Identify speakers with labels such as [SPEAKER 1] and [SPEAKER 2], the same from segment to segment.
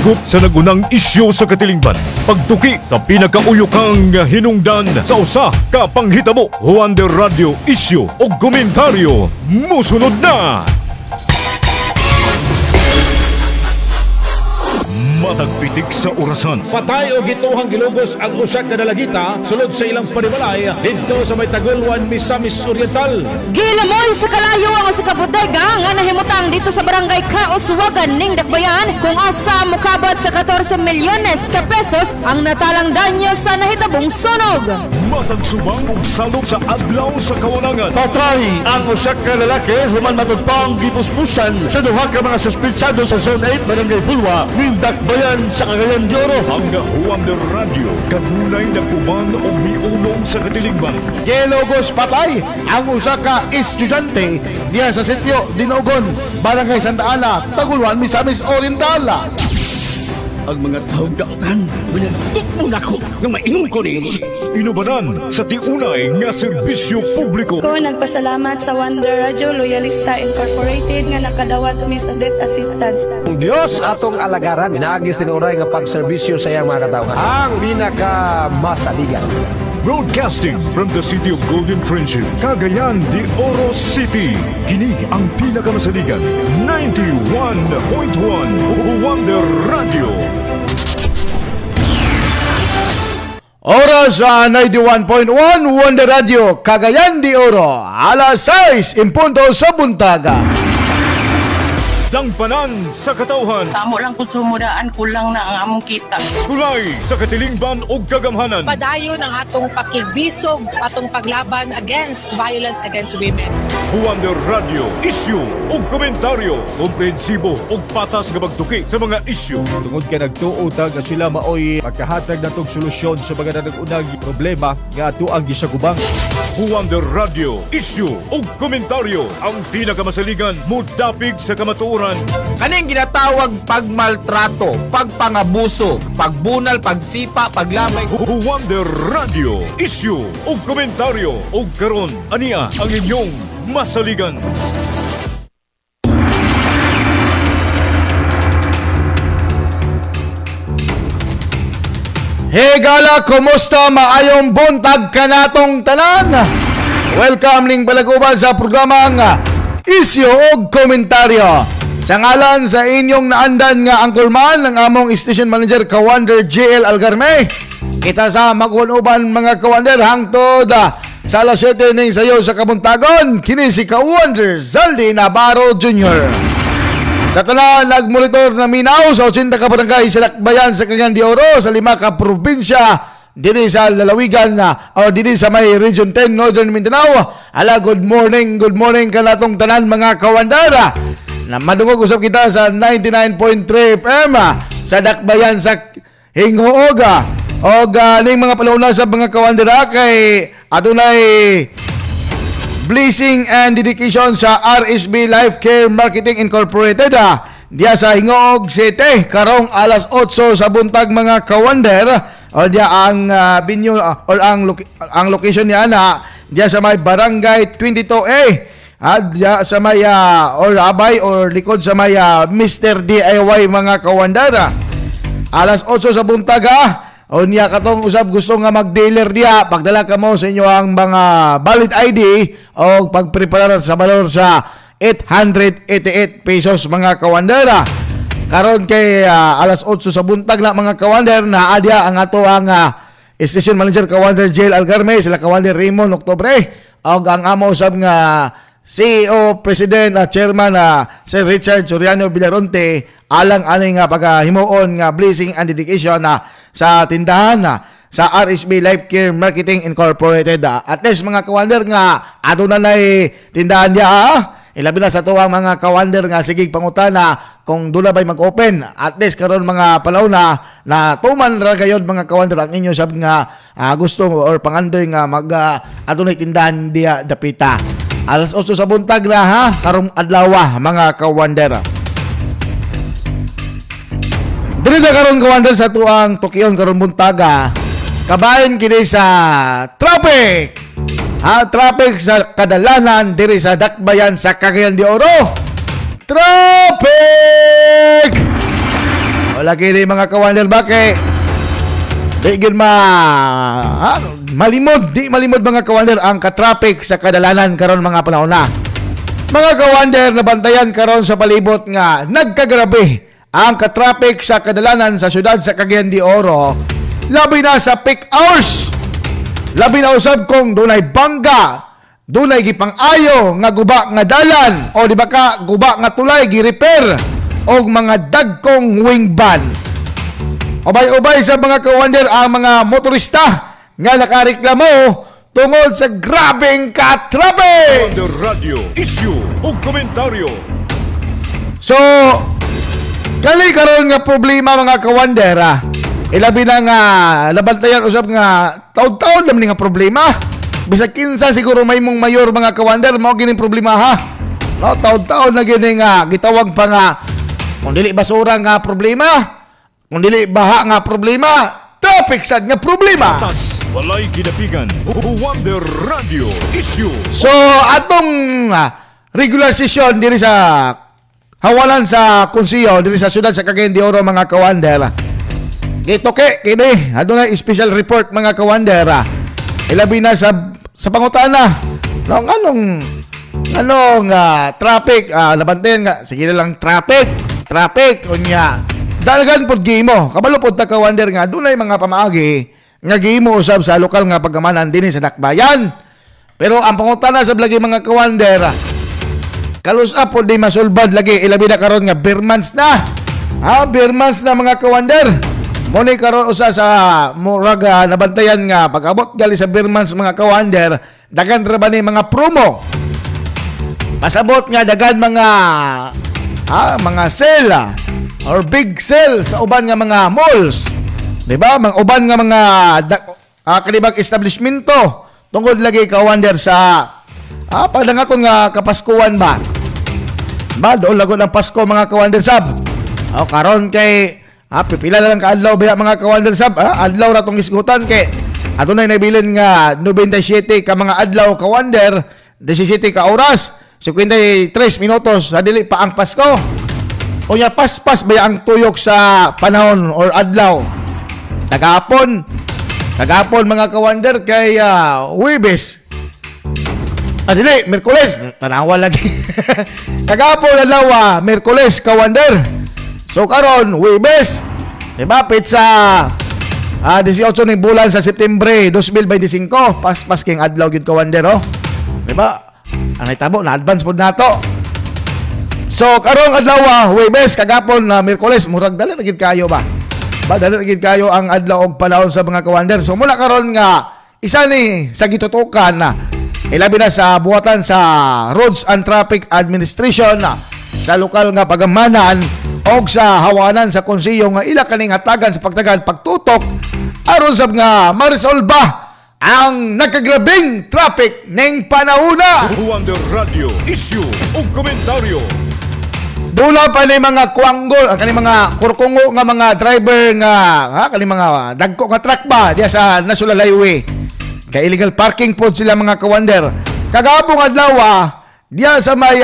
[SPEAKER 1] Higop sa nagunang isyu sa katilingban, pagtuki sa pinakauyokang hinungdan sa usa ka panghitabo. Wonder Radio isyu o komentaryo musunod na. Matagpitik sa orasan.
[SPEAKER 2] Patay o gituhang gilugos ang usak na dalagita sulod sa ilang panimalay dito sa may Tagulwan, Misamis Oriental.
[SPEAKER 3] Gilamoy sa kalayo ang sa kabutega nga nahimutang dito sa barangay Kauswagan ning Dakbayan kung asa mukabot sa 14 milyones ka pesos ang natalang danyo sa nahitabong sunog.
[SPEAKER 1] Matagsubang og salog sa adlaw sa kawanangan.
[SPEAKER 4] Patay ang usak ka lalaki human matugpang gipuspusan sa duha ka mga suspitsado sa Zone 8 Barangay Bulwa ning Dakbayan sa Cagayan de Oro.
[SPEAKER 1] Ang Wonder Radio kanunay na kuman o miulong sa katilingban.
[SPEAKER 4] Gilugos patay ang usa ka estudyante diya sa sitio Dinogon, Barangay Santa Ana, Tagulwan, Misamis Oriental.
[SPEAKER 5] Ang mga taong daotan, binantok mo na ako nang mainom ko ni.
[SPEAKER 1] Inubanan sa tiunay nga serbisyo publiko.
[SPEAKER 6] Ko nagpasalamat sa Wonder Radio Loyalista Incorporated nga nakadawat kami sa death assistance.
[SPEAKER 7] Ang Diyos atong alagaran, inaagis tinuray nga pagserbisyo sa iyang mga katawhan. Ang pinakamasaligan.
[SPEAKER 1] Broadcasting from the city of Golden Friendship, Cagayan de Oro City. Kini ang pinakamasaligan, 91.1 Wonder Radio.
[SPEAKER 4] Oras sa 91.1 Wonder Radio, Cagayan de Oro, alas 6 in punto sa buntaga.
[SPEAKER 1] Dangpanan sa katauhan.
[SPEAKER 8] Tamo lang kung sumudaan, kulang na ang among kita.
[SPEAKER 1] Tulay sa katilingban o kagamhanan.
[SPEAKER 9] Padayon ang atong pakibisog, atong paglaban against violence against women.
[SPEAKER 1] Wonder Radio, isyu o komentaryo. Komprehensibo o patas nga pagtuki sa mga isyu.
[SPEAKER 10] Tungod ka nagtuotag na sila maoy magkahatag na itong solusyon sa mga nag-unang problema nga ato ang gisagubang.
[SPEAKER 1] Wonder Radio, isyu o komentaryo. Ang pinakamasaligan, mudapig sa kamatuoran.
[SPEAKER 11] Kaning ginatawag pagmaltrato, pagpangabuso, pagbunal, pagsipa, paglamay.
[SPEAKER 1] Wonder Radio, isyu o komentaryo. O karon, aniya ang inyong masaligan.
[SPEAKER 4] Hey gala, kumusta? Maayong buntag ka natong tanan. Welcome ning balaguban sa programang Isyu o Komentaryo. Sa ngalan sa inyong naandan nga angkulman ng among station manager Kawander JL Algarme. Kita sa magunuban mga Kawander hangtod sa alas 7 ning sayo sa kabuntagon. Kini si Kawander Zaldi Navarro Jr. Sa tanan nagmonitor na minaw sa 80 ka barangay sa Dakbayan sa Cagayan de Oro sa 5 ka probinsya diri sa lalawigan o diri sa may Region 10 Northern Mindanao. Ala, good morning ka natong tanan mga Kawandara. Na madungog usap kita sa 99.3 FM sa Dakbayan sa Hingooga. O galing mga palauna sa mga Kawandara kay adunay blessing and dedication sa RSB Life Care Marketing Incorporated diya sa Hingoog City karong alas 8 sa buntag mga Kawander. O diya ang venue or ang location niya diya sa may Barangay 22A. Diya sa may or abay or likod sa may Mr. DIY mga Kawandara. Alas 8 sa buntaga. O niya katong usab gusto nga mag-dealer diya, pagdala ka mo sa inyo ang mga valid ID o pagpreparar sa balor sa 888 pesos mga Kawandara. Karon kay alas 8 sa buntag na mga Kawander na adya ang ato ang station manager Kawander JL Algarme, sila Kawander Raymond Octobre o ang amo usab nga CEO, President at Chairman Sir Richard Soriano Villaronte alang ani nga paghimuon nga blessing and dedication sa tindahan sa RSB Life Care Marketing Incorporated. At least mga Kawander nga ato na tindahan niya ilabi na sa tuwang mga Kawander nga sigig pangutana kung dula bay mag-open. At least karon mga palaw na tuman ra gayud mga Kawander ang inyo sab nga gusto or pangandoy nga mag ato na tindahan diya dapita. Alas 8 sa buntag na karong adlaw mga Kawander. Dili na karon Kawander sa tuang Tokyon karong buntaga. Kabayan kini sa traffic. Traffic sa kadalanan diri sa Dakbayan sa Cagayan de Oro. Traffic! Wala kini mga kawander bakit? Di gid malimod mga kawander ang ka-traffic sa kadalanan karon mga panahon na. Mga kawander, nabantayan karon sa palibot nga nagkagrabe ang ka-traffic sa kadalanan sa syudad sa Cagayan de Oro. Labi na sa peak hours. Labi na usab kung dunay bangga, dunay gipang-ayo nga guba nga dalan o di ba ka guba nga tulay gi-repair og mga dagkong wingban. Ubay-ubay sa mga kawander ang mga motorista nga nakareklamo tungod sa grabeng ka-traffic.
[SPEAKER 1] The radio issue o komentaryo.
[SPEAKER 4] So, kali karon nga problema mga kawander, ilabi na nga nabantayan usab nga taon-taon naman nga problema. Bisag kinsa siguro may mong mayor mga kawander mao gining problema ha. No, taon-taon na gini nga gitawag pa nga kung dili basura nga problema, kung dili baha nga problema, traffic sad nga problema.
[SPEAKER 1] Tas walay gidapigan. Wonder Radio issue.
[SPEAKER 4] So atong regular session diri sa hawalan sa konseyo diri sa syudad sa Cagayan de Oro mga kawander. Gitoke kini adunay special report mga kawander. Ilabi na sa pangutana. No anong traffic nabantayan nga sige na lang traffic unya. Dalagan pod gimo. Kabalo pod ta kawander nga dunay mga pamaagi nga gimo usab sa lokal nga pagamanan dinhi sa Dakbayan. Pero ang pangutana sa lagi mga kawander, kalusa po di masulbad lagi ilabi na karon nga Birmans na. Birmans na mga kawander. Muni karon usa sa murag nabantayan nga pag-abot gali sa Birmans mga kawander, dagan ra ba ni mga promo. Pasabot nga dagan mga sale or big sale sa uban nga mga malls. Di ba? Mga uban nga mga kanibang establishmento tungod lagi kawander sa pagdangaton nga kapaskuhan ba. Ba doon lagot ng Pasko mga kawander sab. Karon kay pipila na lang kaadlaw ba mga kawander sab. Adlaw ra tong isgutan kay adunay nabilin nga 97 ka mga adlaw kawander, 17 ka oras, 53 minutos sa dili pa ang Pasko. Unya paspas ba ang tuyok sa panahon or adlaw. Tagapon mga kawander kay Huwebes. Dili, Miyerkules. Tanawa lagi. Tagapon adlaw Miyerkules kawander. So karon Huwebes. Diba pizza 18 ning bulan sa Setyembre 2025. Paspas king adlaw gid kawander Diba? Ang hitabo na advance pod nato. So karong adlaw Huwebes kagapon Miyerkules murag dali gid kayo ba? Dali gid kayo ang adlaw og panahon sa mga kawander. So mula karon nga isa ni sa gitutukan ilabi na sa buhatan sa Roads and Traffic Administration sa lokal nga pagamanan og sa hawanan sa konseyo nga ila kaning hatagan sa pagtutok aron sab nga maresolba ang nagkagrabing traffic ning panahuna.
[SPEAKER 1] Wonder Radio issue o komentaryo.
[SPEAKER 4] Dula pa ni mga kuanggol, ang kaning mga kurkungo nga mga driver nga kaning mga dagko nga truck ba diya sa National Highway. Kay illegal parking pod sila mga kawander. Kagabong adlaw diya sa may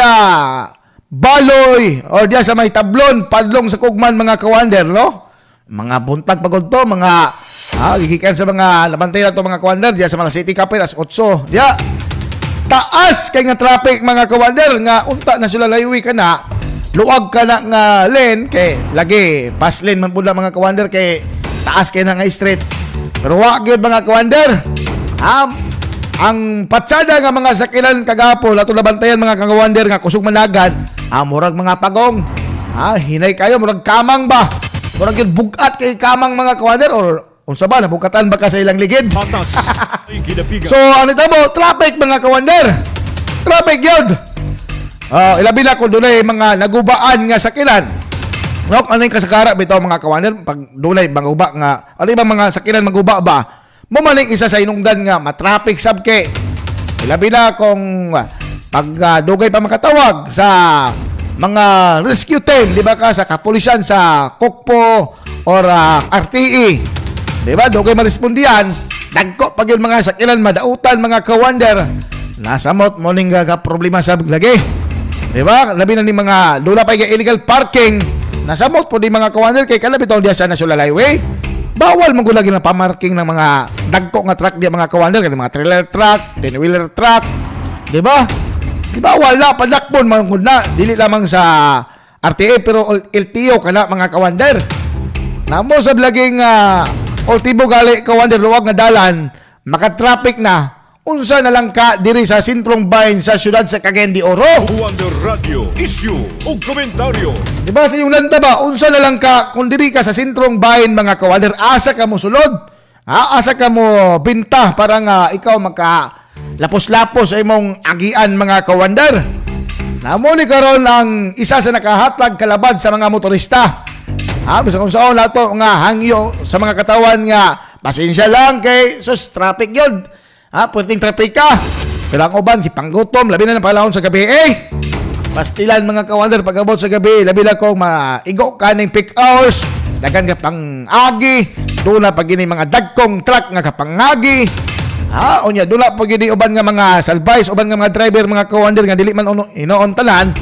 [SPEAKER 4] Baloy or diya sa may Tablon padlong sa Kugman mga kawander no. Mga buntag pagod to, mga gigikan sa mga labantay na to mga kawander diya sa mga City Capital as 8 diya. Taas kay nga traffic mga kawander nga unta National Highway kana. Luwag ka na nga lane kay lagi pass lane man pud mga kawander kay taas kay na nga street. Pero wa gyud mga kawander. Ang patsada nga mga sakinan kagapon ato nabantayan mga kawander nga kusog managad, murag mga pagong. Hinay kayo murag kamang ba? Murag gyud bugat kay kamang mga kawander or unsa ba nabukatan ba ka sa ilang ligid? So ano tamo traffic mga kawander. Traffic gyud. Ilabi na kung dunay mga nagubaan nga sakinan. No, ano yung kasakara bitaw mga kawander pag dunay manguba nga ano ibang mga sakinan maguba ba? Mumaling isa sa inungdan nga matraffic sabke. Ilabi na kung pag dugay pa makatawag sa mga rescue team, di ba ka sa kapulisan sa Kokpo or RTE. Di ba dugay marespondihan, dagko pag yung mga sakinan madautan mga kawander. Nasamot mo ning problema sa lagi. Di ba? Labi na ni mga dula pa illegal parking Nasamot po di mga kawander kay kana bitaw diya sa National Highway. Bawal man gulagi ng pamarking ng mga dagko nga truck diya mga kawander, kay mga trailer truck, 10-wheeler truck, di ba? Di ba wala padakpon man gud na dili lamang sa RTA pero LTO kana mga kawander. Namo sa laging ultimo gali kawander luwag nga dalan, maka-traffic na. Unsa na lang ka diri sa sentrong bahin sa syudad sa Cagayan de Oro.
[SPEAKER 1] Wonder Radio, issue o komentaryo.
[SPEAKER 4] Di ba sa iyong landa ba, unsa na lang ka kung diri ka sa sentrong bahin mga kawander, asa ka mo sulod? Asa ka mo binta para nga ikaw maka lapos-lapos sa imong agian mga kawander. Namo ni karon ang isa sa nakahatag kalabad sa mga motorista. Bisa kung saan nato nga hangyo sa mga katawan nga pasensya lang kay sus traffic yun. Pwedeng traffic ka. Pero ang uban, kipanggutom. Labi na ng palahon sa gabi. Pastilan mga kawander pag-abot sa gabi. Labi lang kong maigo ka ng peak hours. Dagan ka pang agi. Doon na pag-ini mga dagkong truck nga kapangagi. Onya, doon na pag-ini uban nga mga salbays. Uban nga mga driver, mga kawander nga dili man inoon tanan.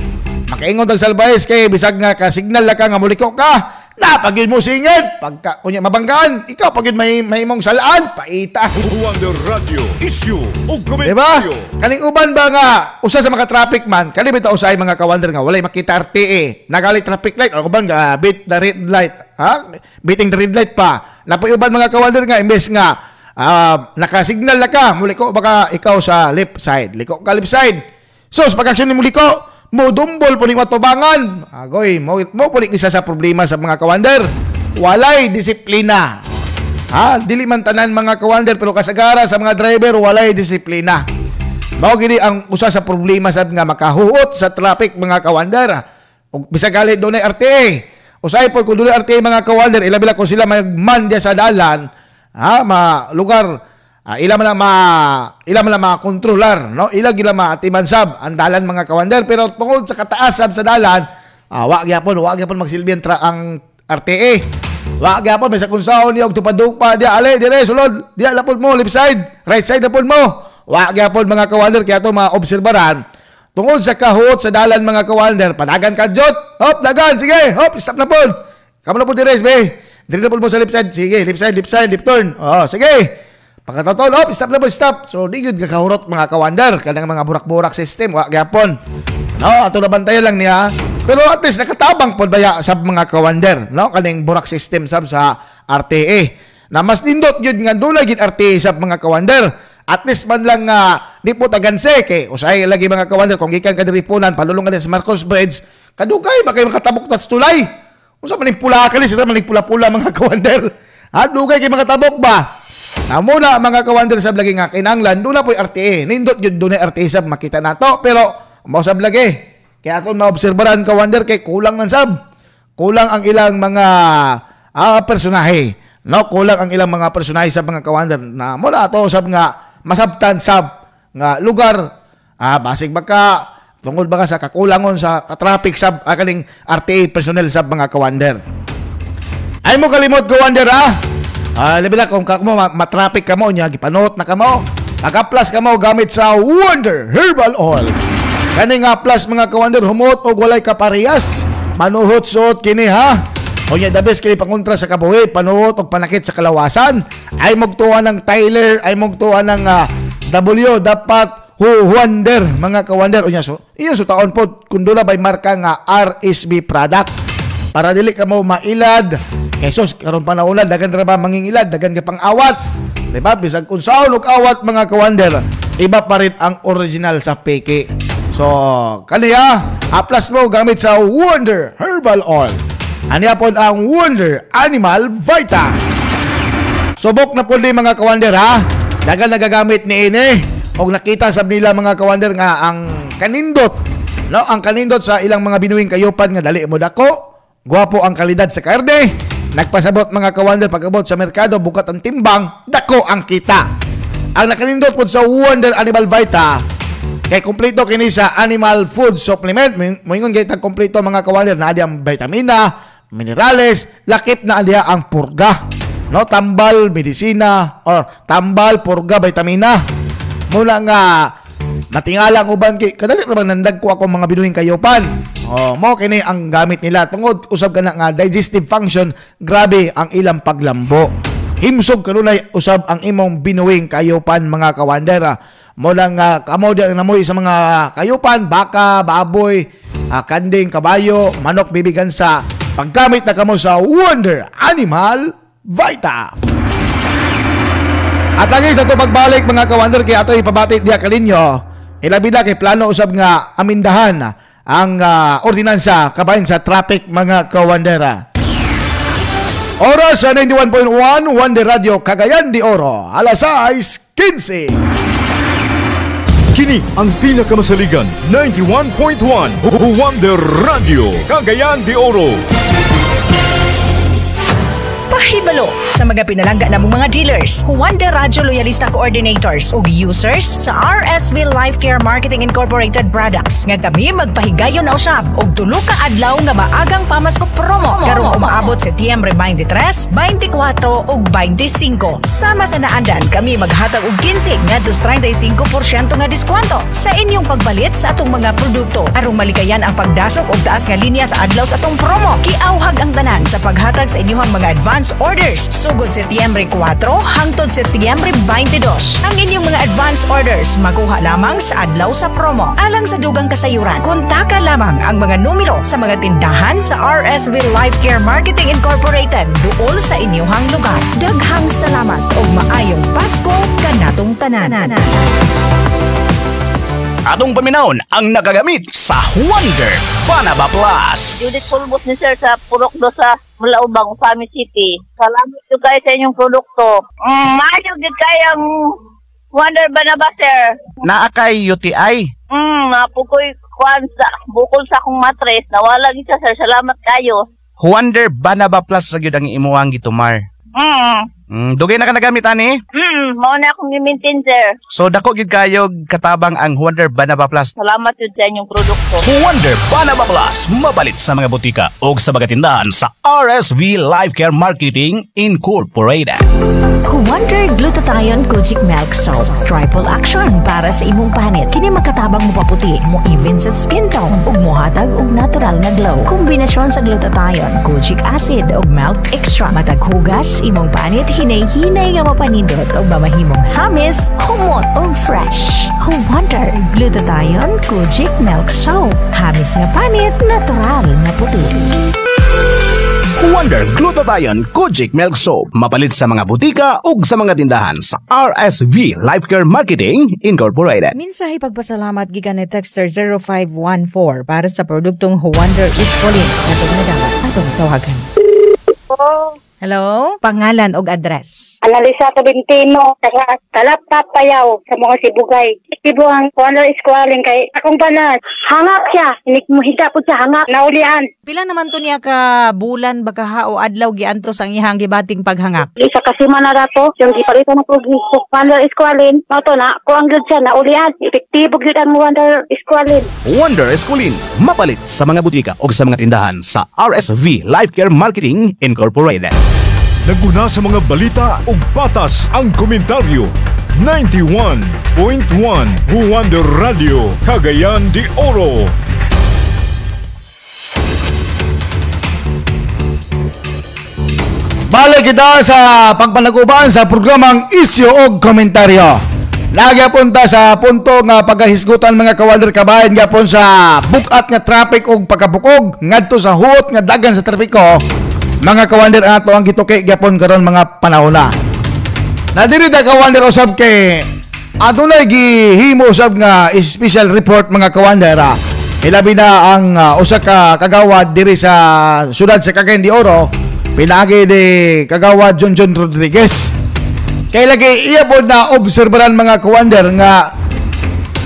[SPEAKER 4] Makaingon tag salbays kay bisag nga ka-signal la ka nga muliko ka. Pagid mo singit, pagka kunya mabanggaan, ikaw pagid may mong salaan, paita.
[SPEAKER 1] Wonder Radio, issue o komentaryo.
[SPEAKER 4] Diba? Kaning uban ba nga, usa sa mga traffic man, kani bitaw usay mga kawander nga, walay makita RTA, nagali traffic light, o uban nga, beat the red light, beating the red light pa. Napoy uban mga kawander nga, imbes nga, nakasignal na ka, muliko baka ikaw sa left side, liko ka left side. So, sa pag-aksyon ni muliko, mo dumbol po ni matubangan. Agoy, mo po ni isa sa problema sa mga kawander. Walay disiplina. Dili man tanan mga kawander pero kasagara sa mga driver walay disiplina. Mao gini ang usa sa problema sad nga makahuot sa traffic mga kawander. Ug bisag gali dunay RTA. Usay po kun dunay RTA mga kawander, ilabi kung sila magman dia sa dalan, lugar ila man na makontrolar, no? Ila gila maatiman sab ang dalan mga kawander, pero tungod sa kataas sab sa dalan, wa gyapon magsilbi ang RTA. Wa gyapon may sa kunsaon niya og tupadugpa dia ale dire sulod, dia lapod mo left side, right side lapod mo. Wa gyapon mga kawander kaya to maobserbaran. Tungod sa kahuot sa dalan mga kawander, panagan ka jot. Hop, dagan, sige. Hop, stop na pod. Kamo na pod dire, be. Dire na pod mo sa left side. Sige, left side, left turn. Sige. Pagkataon, stop na po, stop. So, di yun kakahurot mga kawander. Kanang mga burak-burak system, gapon. No, ato na bantayan lang niya. Pero at least nakatabang po baya sa mga kawander. No, kaning burak system sab sa RTA. Na mas nindot yun nga doon lagi RTA sa mga kawander. At least man lang di po taganse. Kay usay lagi mga kawander. Kung gikan ka diripunan, palulungan din sa Marcos Bridge. Kadugay, ba kayo makatabok na sa tulay? Kung saan maning pula ka sila maning pula-pula mga kawander. Dugay kayo makatabok ba? Muna mga kawander sab lagi nga kinanglan doon na po yung RTA. Nindot yun doon na RTA sab makita nato. Pero mau sab lagi. Kaya aton maobserbaran kawander kay kulang ng sab. Kulang ang ilang mga personahe. No, kulang ang ilang mga personahe sa mga kawander. Na muna ato sab nga masabtan sab nga lugar. Basig baka tungod baka sa kakulangon sa traffic sab kaning RTA personnel sab mga kawander. Ay mo kalimot kawander labi lang kung matraffic ka mo niya, gipanot na ka mo. Naka-plus ka mo gamit sa Wonder Herbal Oil. Kani nga plus mga kawander, humot o walay kaparehas. Manuhot suot kini O niya, the best kini pangontra sa kabuhi, panuhot o panakit sa kalawasan. Ay magtuwa ng Tyler, ay magtuwa ng W, dapat Wonder mga kawander. O niya, so, iyon taon po, kung doon na by marka nga RSB product. Para dili ka mo mailad. Kesos, karon panaulan, dagan ra ba mangingilad, dagan ka pang awat. Diba? Bisag kung saan awat mga kawander, iba pa rin ang original sa peke. So, kaniya, aplas mo gamit sa Wonder Herbal Oil. Aniya po ang Wonder Animal Vita. Subok na po din mga kawander Dagan nagagamit ni ini. O nakita sab nila mga kawander nga ang kanindot. No, ang kanindot sa ilang mga binuwing kayupan nga dali mo dako. Guwapo ang kalidad sa karne. Nagpasabot mga kawander pag-abot sa merkado, bukat ang timbang, dako ang kita. Ang nakanindot po sa Wonder Animal Vita, kay kompleto kini sa animal food supplement. Moingon kay tag kompleto mga kawander, na ang vitamina, minerales, lakip na adiya ang purga. No, tambal, medisina, or tambal, purga, vitamina. Muna nga Natingala ang uban kay kadali ra bang nandag ko ako mga binuhing kayopan. Mao kini ang gamit nila tungod usab kana nga digestive function, grabe ang ilang paglambo. Himsog kanunay usab ang imong binuhing kayopan mga kawander. Mo lang kamo di namoy sa mga kayopan, baka, baboy, kanding, kabayo, manok, bibigan sa paggamit na kamo sa Wonder Animal Vita. At lagi sa ito pagbalik mga kawander kay ato ipabati diya kaninyo. Ilabi na kay plano usab nga amindahan ang ordinansa kabahin sa traffic mga kawandera. Oras sa 91.1 Wonder Radio Cagayan de Oro, alas 6:15.
[SPEAKER 1] Kini ang pinakamasaligan 91.1 Wonder Radio Cagayan de Oro.
[SPEAKER 12] Pahibalo sa mga pinalangga namong mga dealers, Wonder Radio Loyalista Coordinators ug users sa RSV Life Care Marketing Incorporated Products nga kami magpahigayon na usab og tulo ka adlaw nga maagang pamasko promo karong umaabot sa Setyembre 23, 24 ug 25. Sama sa naandan kami maghatag og 15 ngadto 35% nga diskwento sa inyong pagbalit sa atong mga produkto aron malikayan ang pagdasok og taas nga linya sa adlaw sa atong promo. Kiauhag ang tanan sa paghatag sa inyong mga advance orders sugod Setyembre 4 hangtod Setyembre 22. Ang inyong mga advance orders makuha lamang sa adlaw sa promo. Alang sa dugang kasayuran, kontaka lamang ang mga numero sa mga tindahan sa RSV Life Care Marketing Incorporated duol sa inyong lugar. Daghang salamat ug maayong Pasko kanatong tanan.
[SPEAKER 13] Atong paminawon ang nagagamit sa Wonder Banaba Plus.
[SPEAKER 14] Judith Pulbos ni Sir sa Purok do sa Mulaubang, Fami City. Salamat po kayo sa inyong produkto. Maayo din kayo ang Wonder Banaba, Sir.
[SPEAKER 13] Naakay UTI?
[SPEAKER 14] Napukoy kuan sa bukol sa akong matres. Nawala gisa, Sir. Salamat kayo.
[SPEAKER 13] Wonder Banaba Plus ra gyud ang imuhang gitumar. Dugay na ka nagamit ani?
[SPEAKER 14] Mao na akong i-maintain, Sir.
[SPEAKER 13] So dako gid kayo katabang ang Wonder Banaba Plus.
[SPEAKER 14] Salamat yun sa inyong produkto.
[SPEAKER 13] Wonder Banaba Plus mabalit sa mga butika o sa mga tindahan sa RSV Life Care Marketing Incorporated.
[SPEAKER 12] Wonder Glutathione Kojic Milk Soap, triple action para sa imong panit. Kini makatabang mo paputi mo even sa skin tone ug mohatag og natural nga glow. Kombinasyon sa glutathione, kojic acid ug milk extra matag hugas imong panit hinay-hinay nga mapanindot ug mamahimong hamis, humot ug fresh. Wonder Glutathione Kojic Milk Soap, hamis nga panit, natural nga puti.
[SPEAKER 13] Wonder Glutathione Kojic Milk Soap mapalit sa mga butika ug sa mga tindahan sa RSV Life Care Marketing Incorporated.
[SPEAKER 15] Minsahi pagpasalamat gikan ni Texter 0514 para sa produktong Wonder Iscolin natong nadapat atong tawagan. Hello? Pangalan og address.
[SPEAKER 16] Analisa Tolentino, Talaptap Payaw, sa mga Sibugay. Sibuang Wonder Iscolin kay akong banat. Hangap siya. Muhida po siya hangap. Naulian.
[SPEAKER 15] Pila naman to niya ka bulan baka o adlaw giantos ang ihang gibating paghangap?
[SPEAKER 16] Isa kasi man na rato, yung gipalitan na po Wonder Iscolin. Mato na, kung ang good siya, naulian. Epektibo gyud ang Wonder Iscolin.
[SPEAKER 13] Wonder Iscolin, mapalit sa mga butika o sa mga tindahan sa RSV Life Care Marketing Incorporated.
[SPEAKER 1] Naguna sa mga balita ug patas ang komentaryo. 91.1 Wonder Radio Cagayan de Oro.
[SPEAKER 4] Balik kita sa pagpanaguban sa programang Isyu og Komentaryo. Nagyapunta sa punto nga pagahisgutan mga kawander kabayan gyapon sa bukat nga traffic ug pagkabukog ngadto sa huot nga dagan sa trapiko. Mga kawander ato ang gituki gyapon karon mga panahon na. Nadiri ta kawander usab kay adunay gihimo usab nga special report mga kawander. Ilabi na ang usa ka kagawad diri sa siyudad sa Cagayan de Oro, pinagi ni kagawad John Rodriguez. Kay lagi iya pod na obserbaran mga kawander nga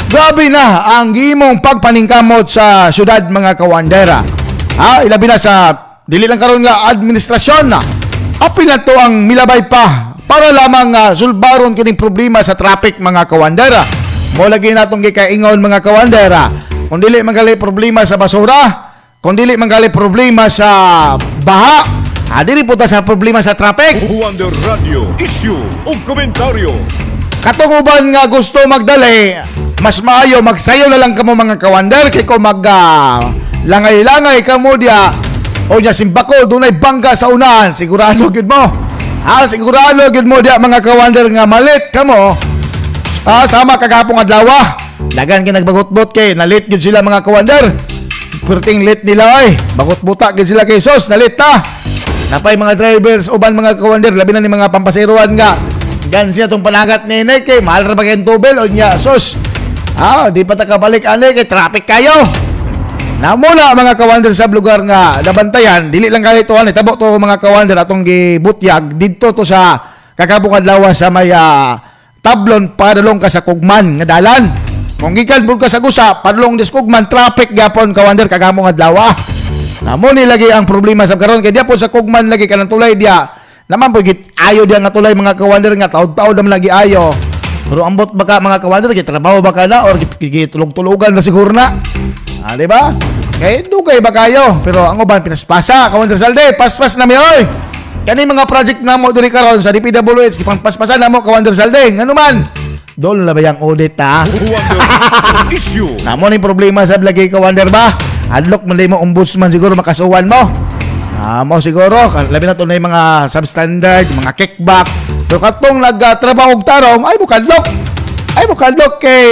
[SPEAKER 4] grabe na ang gihimong pagpaningkamot sa siyudad mga kawander. Ilabi na sa dili lang karon nga administrasyon na apil na to ang milabay pa para lamang sulbaron kining problema sa traffic mga kawandera. Mo lagi natong gikaingon mga kawandera. Kung dili manggali problema sa basura, kung dili manggali problema sa baha, dili po ta sa problema sa traffic.
[SPEAKER 1] Wonder Radio, Issue ug Komentaryo.
[SPEAKER 4] Katong uban nga gusto magdali, mas maayo magsayo na lang kamo mga kawander kay ko langay-langay kamo dia o nya simbako dunay bangga sa unahan, sigurado gyud mo. Sigurado gyud mo dia mga kawander nga malit kamo. Sama kagapong adlaw. Dagan kay nagbagot-bot kay nalit gyud sila mga kawander. Perting late nila ay bagot-buta gyud sila kay sos nalit na. Napay mga drivers uban mga kawander labi na ni mga pampaseroan nga. Gan siya tong panagat ni Inay kay mahal ra ba kay tubel o nya sos. Di pa ta kabalik ani kay traffic kayo. Namuna mga kawander sa lugar nga nabantayan, dili lang kay tuan itabo to mga kawander atong gibutyag didto to sa kakabong adlaw sa may tablon padulong ka sa Kugman nga dalan. Kung gikan pud ka sa Gusa, padulong dis Kugman traffic gapon kawander kagamong adlaw. Namo ni lagi ang problema sa karon kay dia po sa Kugman lagi kanang tulay dia. Naman po git ayo dia nga tulay mga kawander nga taud-taud naman lagi ayo. Pero ambot baka mga kawander kay trabaho baka na or gitulog-tulugan na siguro na. Di ba? Kaya dugay ba kayo? Pero ang uban pinaspasa, kawander Salde, paspas na mi oy. Kani mga project na mo diri karon sa DPWH, gipangpaspasan na mo kawander Salde. Ngano man? Dol na ba yang audit ta? Namo ni problema sa lagi kawander ba? Adlok man mo ombudsman siguro makasuwan mo. Mo siguro labi na to na mga substandard, mga kickback. Pero katong nagtrabaho og tarong ay bukadlok. Ay bukadlok kay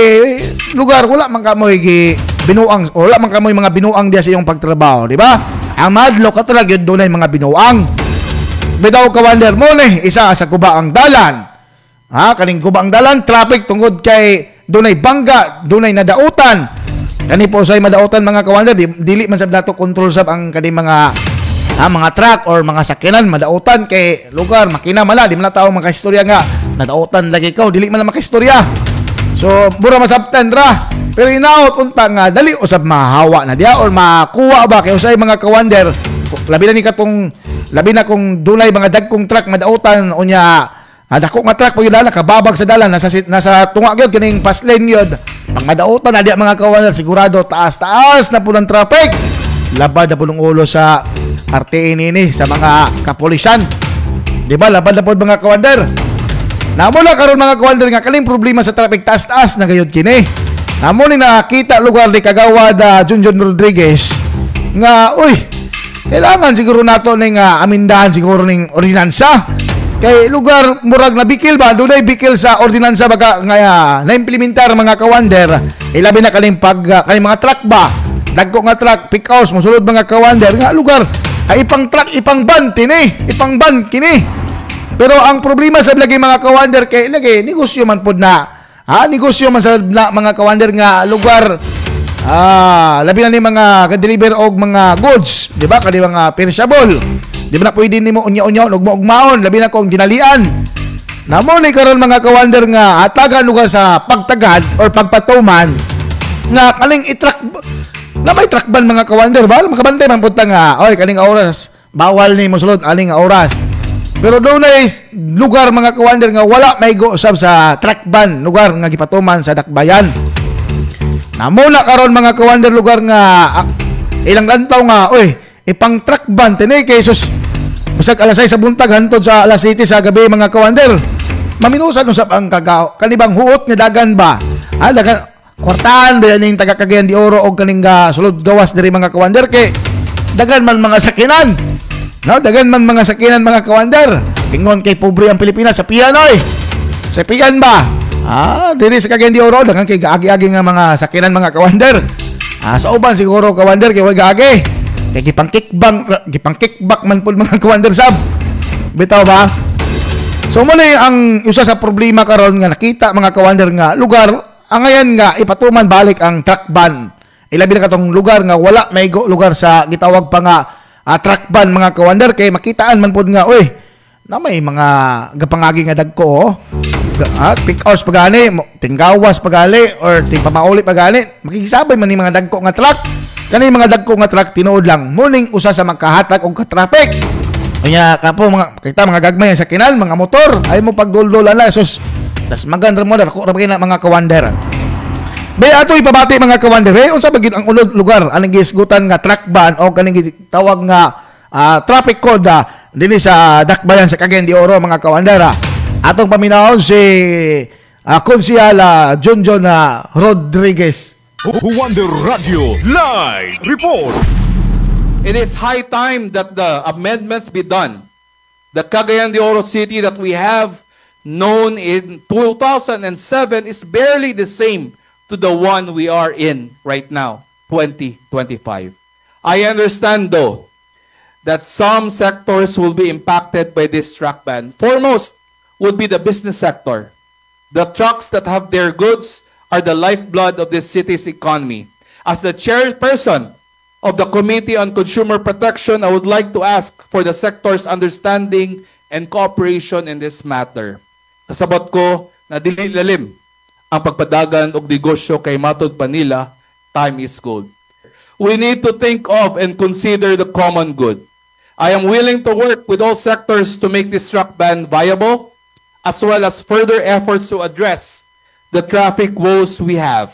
[SPEAKER 4] lugar wala man kamoy binuang wala man kamoy mga binuang diya sa iyong pagtrabaho, di ba? Ang madlok ka talaga yun doon ay mga binuang. Bitaw kawander mo ni isa sa kubaang dalan. Kaning kubaang dalan traffic tungod kay doon ay bangga, doon ay nadautan. Kani po say madautan mga kawander, dili man sab nato control sab ang kani mga truck or mga sakyanan madautan kay lugar makina mala di man tao makaistorya nga nadautan lagi ikaw dili man makaistorya. So mura masabtan ra. Pero inaot unta nga dali usab mahawa na dia or makuha ba kay usay mga kawander labi na kung dunay mga dagkong truck madautan unya dako nga truck pag nakababag sa dalan nasa tunga gyud kining fast lane gyud pag madautan na dia mga kawander sigurado taas na po ng traffic labad na po ng ulo sa RTA nini sa mga kapulisan, di ba? Labad na po mga kawander. Namuna karon mga kawander nga kaning problema sa traffic taas na gayud kini. Namo ni nakita lugar ni Kagawad Junjun Rodriguez nga kailangan siguro nato ning amindahan siguro ning ordinansa. Kay lugar murag na bikil ba dunay bikil sa ordinansa baga nga na-implementar mga kawander. Ilabi na kaning kaning mga truck ba. Dagko nga truck pick house mosulod mga kawander nga lugar ay ipang truck ipang ban kini. Pero ang problema sa lagi mga kawander kay lagi negosyo man pud na. Negosyo man sa mga kawander nga lugar labi na ni mga ka-deliver og mga goods, di ba? Kani mga perishable. Di ba na pwede nimo unya-unya ugma-ugmaon labi na kung dinalian. Namo ni karon mga kawander nga hatagan lugar sa pagtagad or pagpatuman nga kaling i-truck na may truck ban mga kawander ba? Makabantay man punta nga kaning oras bawal ni mosulod aning oras. Pero doon ay lugar mga kawander nga wala may go usab sa truck ban lugar nga gipatuman sa dakbayan. Namuna karon mga kawander lugar nga ilang lantaw nga ipang truck ban tinay kay sus bisag alas 6 sa buntag hantod sa alas 7 sa gabi mga kawander. Maminusan usab ang kanibang huot nga dagan ba? Dagan kwartahan ba ning taga Cagayan de Oro og kaning sulod gawas diri mga kawander kay dagan man mga sakinan. Dagan man mga sakinan mga kawander. Ingon kay pobre ang Pilipinas sa piyan Sa piyan ba? Diri sa Cagayan de Oro dagan kay gaagi-agi nga mga sakinan mga kawander. Sa uban siguro kawander kay wag-agi. Kay gipang kickback man pud mga kawander sab. Bitaw ba? So mo ang usa sa problema karon nga nakita mga kawander nga lugar angayan nga ipatuman balik ang truck ban. Ilabi na katong lugar nga wala may lugar sa gitawag pa nga truck ban mga kawander kay makitaan man pud nga na may mga gapangagi nga dagko pick hours pagani tinggawas pagali or tingpamauli pagani makikisabay man ni mga dagko nga truck kani mga dagko nga truck tinuod lang muning usa sa magkahatag og ka-traffic. Kanya kapo kita mga gagmay sa kinal mga motor ay mo pagduldolan na sus tas magandra mo dako ra mga kawander. Bay ato ipabati mga kawander unsa ba gid ang ulod lugar aning gisgutan nga truck ban o kaning tawag nga traffic code dinhi sa dakbayan sa Cagayan de Oro mga kawander. Atong paminahon si Konsehal Junjun Rodriguez.
[SPEAKER 1] Wonder Radio Live Report.
[SPEAKER 17] It is high time that the amendments be done. The Cagayan de Oro City that we have known in 2007 is barely the same to the one we are in right now, 2025. I understand though that some sectors will be impacted by this truck ban. Foremost would be the business sector. The trucks that have their goods are the lifeblood of this city's economy. As the chairperson of the Committee on Consumer Protection, I would like to ask for the sector's understanding and cooperation in this matter. Kasabot ko na dili lalim ang pagpadagan og negosyo kay matud pa nila, time is gold. We need to think of and consider the common good. I am willing to work with all sectors to make this truck ban viable, as well as further efforts to address the traffic woes we have.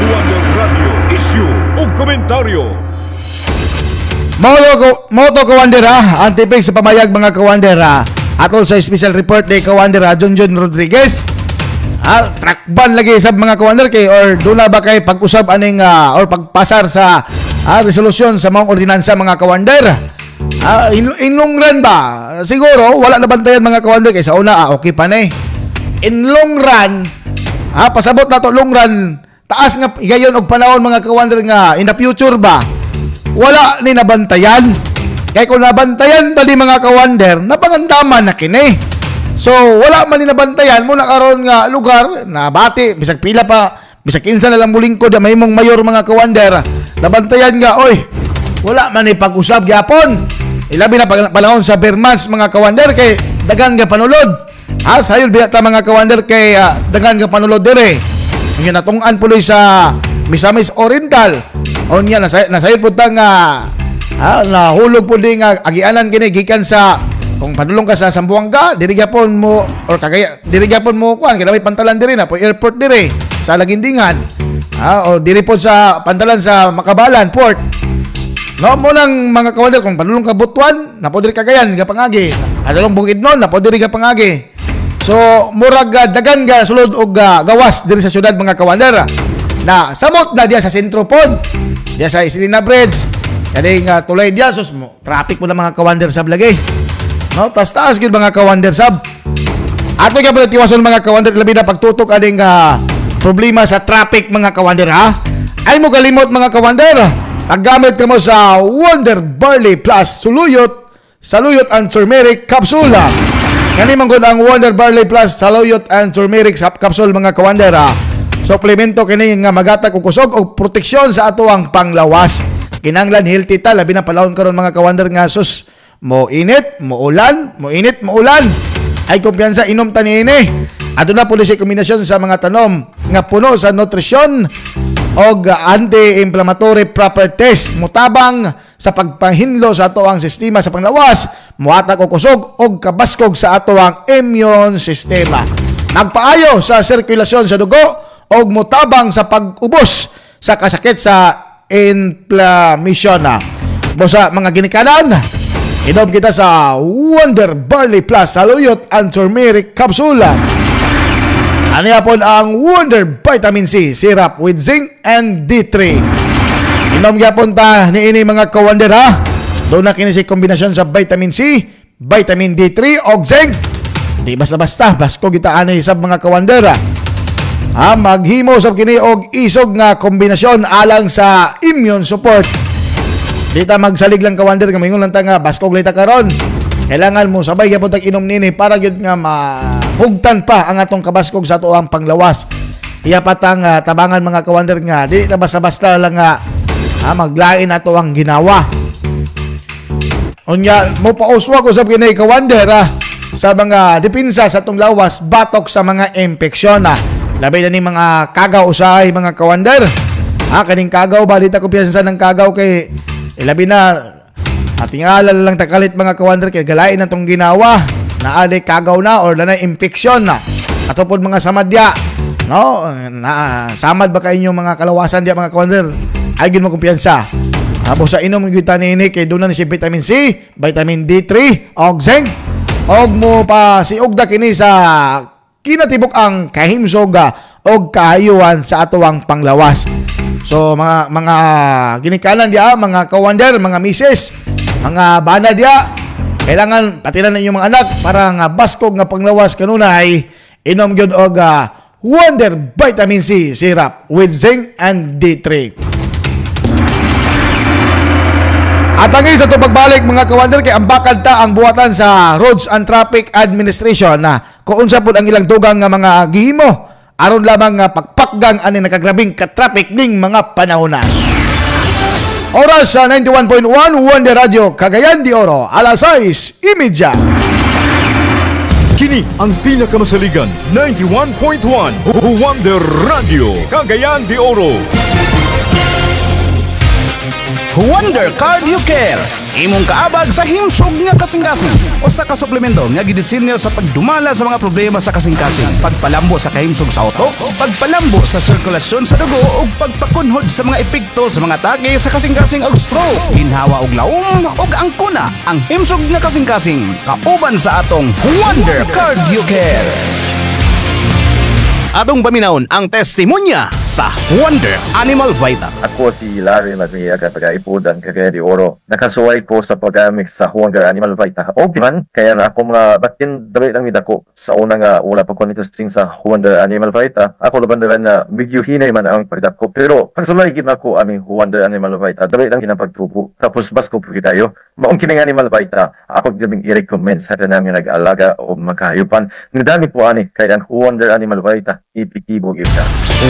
[SPEAKER 1] Wonder Radio Issue o Komentaryo.
[SPEAKER 4] Moto Kawandera, ang tipik sa pamayag mga Kawandera. Atol sa special report ni Kawandera Junjun Rodriguez. Truck ban lagi sa mga Kawander kay or doon na ba kay pag-usab aning or pagpasar sa resolusyon sa mga ordinansa mga Kawander. In long run ba? Siguro wala na bantayan mga Kawander kay sa una okay pa na eh. In long run, pasabot na to long run, taas nga igayon og panahon mga Kawander nga in the future ba? Wala ni nabantayan. Kaya kung nabantayan ba di mga Kawander, napangandaman na kini. So, wala man ni nabantayan mo na karon nga lugar, na bati, bisag pila pa, bisag kinsa na lang mulingkod, may mong mayor mga Kawander, nabantayan nga, oy, wala man ni pag-usab gyapon. Ilabi na panahon sa Bermans mga Kawander, kay dagan nga panulod. Sayod biya ta mga Kawander, kay dagan nga panulod dire. Ang natungan puloy sa Misamis Oriental. O niya, nasayod po ta nga, nahulog po din nga agianan kini gikan sa kung padulong ka sa Zamboanga, dirigapon mo or kagaya dirigapon mo kuan kada may pantalan diri na po airport dire sa Lagindingan. O diri po sa pantalan sa Makabalan port. No mo lang mga Kawander kung padulong ka Butuan, na po diri Cagayan gapangagi. Adalong Bukidnon na po diri gapangagi. So murag dagan ga sulod og gawas diri sa syudad mga Kawander. Na samot na diya sa sentro pod. Diya sa Isilina Bridge. Kani nga tulay diya sus mo. Traffic mo na mga Kawander sab lagi. No, taas gid mga Kawander sab. Ato gyud pala tiwason mga Kawander labi na pagtutok ading problema sa traffic mga Kawander Ay mo kalimot mga Kawander. Paggamit kamo sa Wonder Barley Plus Saluyot and Turmeric Capsule. Kani man gud ang Wonder Barley Plus Saluyot and Turmeric Capsule mga Kawander. Suplemento kini nga magatag og kusog og proteksyon sa ato ang panglawas. Kinanglan healthy ta labi na palawon karon mga Kawander nga sus mo init, mo ulan, mo init, mo ulan. Ay kumpiyansa inom ta niini. Ato na pulo si kombinasyon sa mga tanom nga puno sa nutrisyon og anti-inflammatory properties, mutabang sa pagpahinlo sa ato ang sistema sa panglawas, muhatag og kusog og kabaskog sa ato ang immune sistema. Nagpaayo sa sirkulasyon sa dugo og mutabang sa pag-ubos sa kasakit sa inflammation. Bosa mga ginikanan, inom kita sa Wonder Barley Plus Saluyot and Turmeric Capsule. Ano yapon ang Wonder Vitamin C Syrup with Zinc and D3. Inom yapon ta niini mga Kawander Doon na kini si kombinasyon sa Vitamin C, Vitamin D3 o Zinc. Di basta-basta, basko kita anay sa mga Kawander maghimo sab kini og isog nga kombinasyon alang sa immune support. Di ta magsalig lang Kawander nga mingon lang ta nga baskog lita karon. Kailangan mo sabay gyapon tag inom nini para gyud nga mahugtan pa ang atong kabaskog sa ato ang panglawas. Iya patang tabangan mga Kawander nga di ta basta-basta lang nga maglain ato ang ginawa. Unya mo pauswag usab kini Kawander sa mga depensa sa atong lawas batok sa mga impeksyon. Labi na ni mga kagaw usahay mga Kawander. Kaning kagaw ba di ta kumpiyansa ng kagaw kay labi na tingala lang takalit mga Kawander kay galain na itong ginawa na ade kagaw na or na infeksyon na atupod mga samadya no na samad ba kayo mga kalawasan diya mga Kawander ay gid mo kumpiyansa sa inom gyud ta niini kay doon na si vitamin C, vitamin D3 og zinc og mo pa si Ugda kini sa kinatibok ang kahimsog og kahayuan sa atuang panglawas. So mga ginikanan dia, mga kawander, mga misis, mga bana dia, kailangan patilan ninyo mga anak para nga baskog nga panglawas kanunay inom gyud og Wonder Vitamin C syrup with zinc and D3. At ang isa ito pagbalik mga kawander kay ambakad ta ang buhatan sa Roads and Traffic Administration na kung unsa pud ang ilang tugang nga mga gihimo aron lamang nga pagpakgang ani nakagrabing ka-traffic ning mga panahon. Oras sa 91.1 Wonder Radio Cagayan de Oro, alas 6:30.
[SPEAKER 1] Kini ang pinakamasaligan 91.1 Wonder Radio Cagayan de Oro.
[SPEAKER 13] Wonder Cardio Care, imong kaabag sa himsog nga kasing-kasing o sa kasuplemento nga gidisenyo sa pagdumala sa mga problema sa kasing-kasing, pagpalambo sa kahimsog sa utok, pagpalambo sa sirkulasyon sa dugo ug pagpakunhod sa mga epekto sa mga atake sa kasing-kasing og stroke, ginhawa og laom ug angkuna. Ang himsog nga kasing-kasing kauban sa atong Wonder Cardio Care. Atong paminawon ang testimonya sa Wonder Animal Vita.
[SPEAKER 18] Ako si Larry Magmia, taga-Ipudan, Cagayan de Oro. Nakasuway ko sa paggamit sa Wonder Animal Vita. O man, kaya na ako mga batin dali lang ako sa unang wala pa ko nitesting sa Wonder Animal Vita. Ako labandaran na bigyo hinay man ang pagdako. Pero pag sumaligid na ako aming Wonder Animal Vita, dali lang kinapagtubo. Tapos basko po tayo. Maong kining Animal Vita, ako gabing i-recommend sa namin nag-alaga o magkahayupan. Nadami po ani, kaya ang Wonder Animal Vita, ipikibog ito.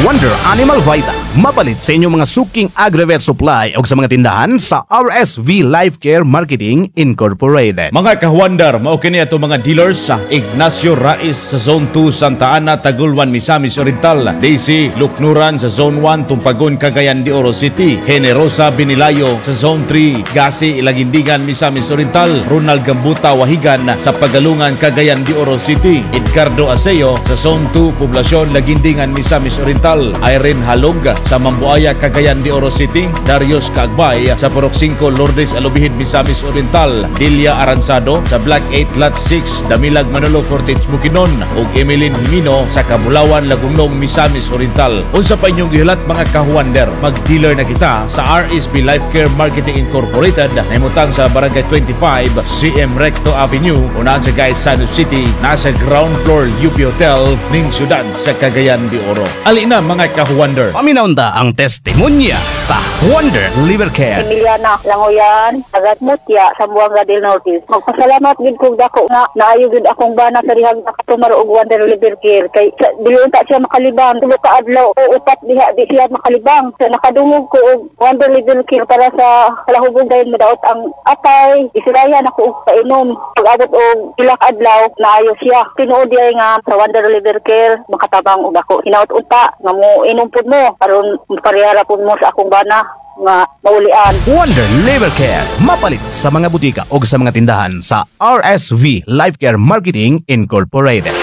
[SPEAKER 13] Wonder Animal Vita, mapalit sa inyong mga suking agri-vet supply o sa mga tindahan sa RSV Life Care Marketing Incorporated.
[SPEAKER 2] Mga ka-Wonder, mao kini ato mga dealers sa Ignacio Raiz sa Zone 2 Santa Ana, Tagulwan, Misamis Oriental, DC Luknuran sa Zone 1 Tumpagon, Cagayan de Oro City, Generosa Binilayo sa Zone 3 Gasi Ilagindigan, Misamis Oriental, Ronald Gambuta Wahigan sa Pagalungan, Cagayan de Oro City, Edgardo Aseo sa Zone 2 Poblasyon Lagindingan, Misamis Oriental, Irene Halog sa Mambuaya, Cagayan de Oro City, Darius Cagbay sa Purok 5 Lourdes Alubihid, Misamis Oriental, Delia Aransado sa Black 8 Lot 6 Damilag Manolo Fortich Bukidnon ug Emeline Himino sa Kabulawan Lagumnong, Misamis Oriental. Unsa pa inyong gihulat mga ka-Wonder, mag-dealer na kita sa RSB Life Care Marketing Incorporated na himutang sa Barangay 25 CM Recto Avenue, unahan sa Gaisano City, nasa ground floor UP Hotel ning syudad sa Cagayan de Oro. Alina mga ka-Wonder,
[SPEAKER 13] paminaw ta ang testimonya sa Wonder Liver Care.
[SPEAKER 16] Emiliana Langoyan, tagat Mutya, Sambuanga del Norte. Magpasalamat gid kog dako nga naayo gid akong bana sa rihag nakatumaro og Wonder Liver Care kay dili ta siya makalibang tulo ka adlaw o upat diha di siya makalibang. So nakadungog ko og Wonder Liver Care para sa kalahubong dayon madaot ang atay, isirayan ako og painom. Pag-abot og ilang adlaw naayo siya. Tinuod diay nga sa Wonder Liver Care makatabang og ako. Hinaut unta nga mo inom pud mo aron parehara pud mo sa akong bana nga maulian.
[SPEAKER 13] Wonder Liver Care, mapalit sa mga butika o sa mga tindahan sa RSV Life Care Marketing Incorporated.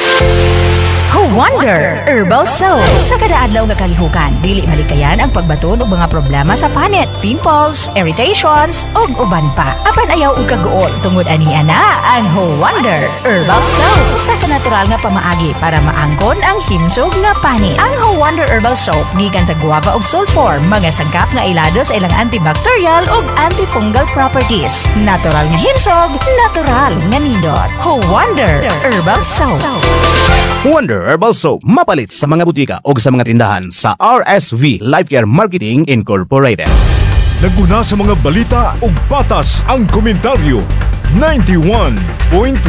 [SPEAKER 12] Wonder Herbal Soap. Sa kada adlaw nga kalihukan, dili malikayan ang pagbaton og mga problema sa panit, pimples, irritations, ug uban pa. Apan ayaw og kaguol tungod aniya na ang Wonder Herbal Soap sa kanatural nga pamaagi para maangkon ang himsog nga panit. Ang Wonder Herbal Soap gikan sa guava ug sulfur, mga sangkap nga ilado sa ilang antibacterial ug antifungal properties. Natural nga himsog, natural nga nindot. Wonder Herbal Soap.
[SPEAKER 13] Wonder Herbal Soap, mapalit sa mga butika o sa mga tindahan sa RSV Life Care Marketing Incorporated.
[SPEAKER 1] Naguna sa mga balita ug patas ang komentaryo. 91.1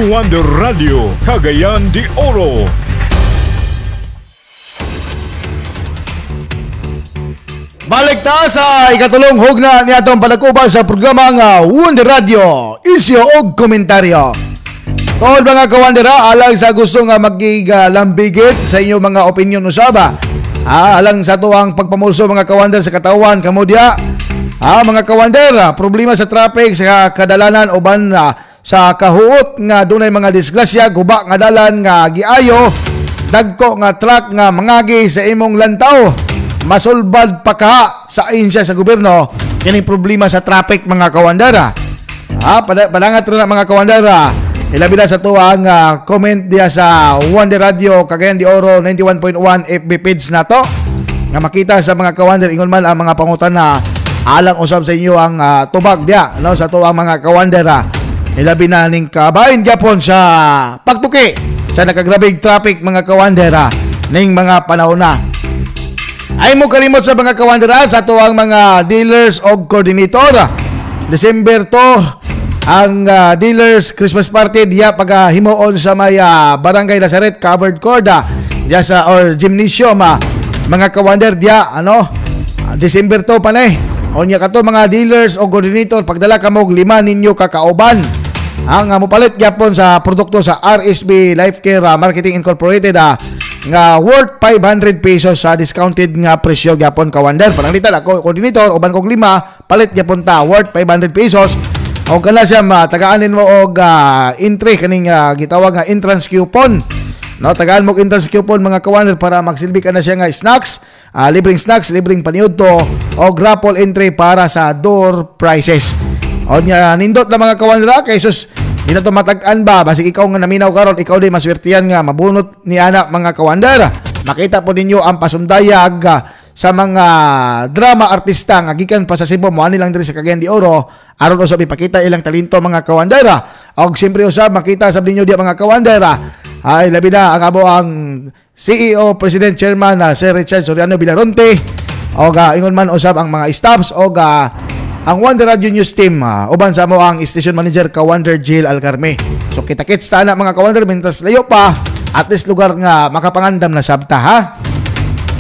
[SPEAKER 1] Wonder Radio Cagayan de Oro.
[SPEAKER 4] Balik ta sa ikatulong hugna ni atong palakuban sa programa nga Wonder Radio, isyo og komentaryo. Tungod mga kawandera, alang sa gusto nga magigilambigit sa inyong mga opinion usaba. Alang sa tuwang pagpamulso mga kawander sa katawan, kamudya. Mga kawandera, problema sa traffic, sa kadalanan uban sa kahuot nga dunay mga disgrasya, guba nga dalan nga giayo, dagko nga truck nga mangagi sa imong lantaw, masulbad pa ka sa insya sa gobyerno, kining problema sa traffic mga kawandera. Padangat rin mga kawandera. Ilabi na sa tuwang comment diya sa Wonder Radio Cagayan de Oro 91.1 FB page na to. Nga makita sa mga kawander ingon man ang mga pangutan na alang usab sa inyo ang tubag diya no sa tuwang mga kawander. Ilabi na ning kabahin gyapon sa pagtuki sa nakagrabing traffic mga kawander ning mga panahon na. Ay mo kalimot sa mga kawander sa tuwang mga dealers o coordinator. December to ang dealers Christmas party diya paghimuon sa may Barangay Lazaret covered court diya sa or gymnasium mga kawander diya December to panay onya kato mga dealers o coordinator pagdala kamo 5 ninyo kakauban ang mopalit gyapon sa produkto sa RSB Life Care Marketing Incorporated nga worth 500 pesos sa discounted nga presyo gyapon kawander pananglitan ako coordinator uban kog 5 palit gyapon ta worth 500 pesos. O kana siya tagaanin mo og entry kaning gitawag nga entrance coupon. No, tagaan mo entrance coupon mga kawander para magsilbi ka na siya nga snacks, libreng snacks, libreng paniudto o raffle entry para sa door prizes. O nya nindot na mga kawander kay sus di na to matag-an ba basig ikaw nga naminaw karon ikaw di maswertihan nga mabunot ni anak mga kawander. Makita po ninyo ang pasundayag sa mga drama artista nga gikan pa sa Cebu mo ani lang diri sa Cagayan de Oro aron usab ipakita ilang talento mga kawandera og siyempre usab makita sab ninyo di mga kawandera ay labi na ang abo ang CEO President Chairman Sir Richard Soriano Villaronte og ingon man usab ang mga staffs og ang Wonder Radio News Team uban sa mo ang Station Manager Kawander Jill Alcarme. So kita-kits ta na mga kawander mintas layo pa at least lugar nga makapangandam na sabta ha.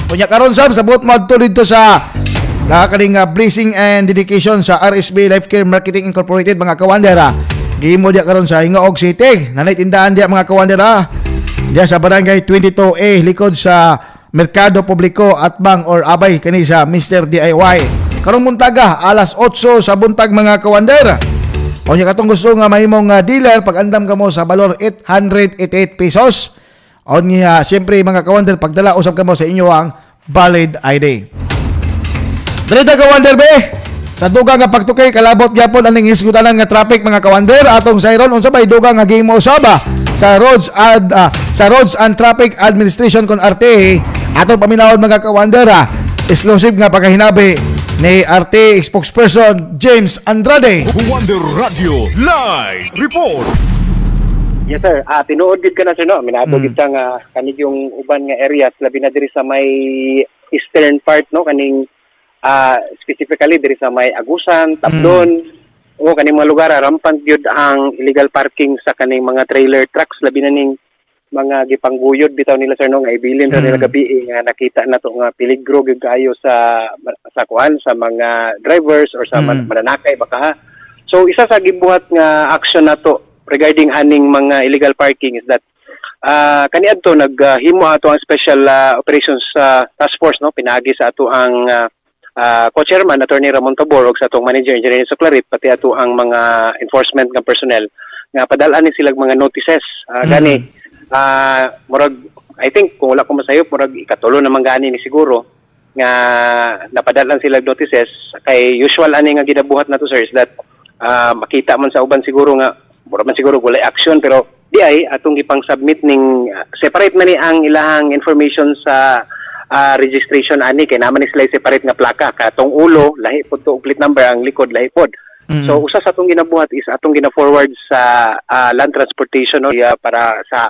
[SPEAKER 4] Kunya karon sab sa buot mo dito sa kaning blessing and dedication sa RSB Life Care Marketing Incorporated mga kawandera. Gihimo dia karon sa Hingaog City. Nanay tindahan dia mga kawandera. Dia sa Barangay 22A likod sa Merkado Publiko at Bang or Abay kani sa Mr. DIY. Karong muntaga alas 8 sa buntag mga kawandera. Kunya katong gusto nga mahimong dealer pag-andam kamo sa balor 888 pesos. Onya siyempre mga kawander pagdala usab kamo sa inyo ang valid ID. Dito kawander be sa dugang nga pagtukay kalabot gyapon aning hisgutanan nga traffic mga kawander atong sayron unsa bay dugang nga gihimo usaba sa Roads and Traffic Administration kon RTA atong paminawon mga kawander exclusive nga pagkahinabi ni RTA spokesperson James Andrade.
[SPEAKER 1] Wonder Radio Live Report.
[SPEAKER 19] Yes sir, tinuod gid ka na sir no, minato gid nga kanig yung uban nga areas labi na diri sa may eastern part no kaning specifically diri sa may Agusan, Tabdon, o kaning mga lugar rampant gyud ang illegal parking sa kaning mga trailer trucks labi na ning mga gipangguyod bitaw nila sir no nga ibilin ra nila gabi nga nakita na to nga peligro gyud kaayo sa kuan sa mga drivers or sa mananakay baka ha. So isa sa gibuhat nga action nato regarding aning mga illegal parking is that kaniadto naghimo ato ang special operations task force no pinagi sa ato ang co-chairman Attorney Ramon Tabor ug sa atong manager Engineer Soclarit pati ato ang mga enforcement nga personnel nga padal-an ni sila mga notices gani murag I think kung wala ko masayop murag ikatulo naman gani ni siguro nga napadal-an sila notices kay usual ani nga ginabuhat nato sir is that makita man sa uban siguro nga mura man siguro walay action pero di ay atong ipang-submit ning separate na ni ang ilahang information sa registration ani kay naman ni sila separate nga plaka katong ulo lahi pod to plate number ang likod lahi pod. So usa sa atong ginabuhat is atong gina-forward sa land transportation no para sa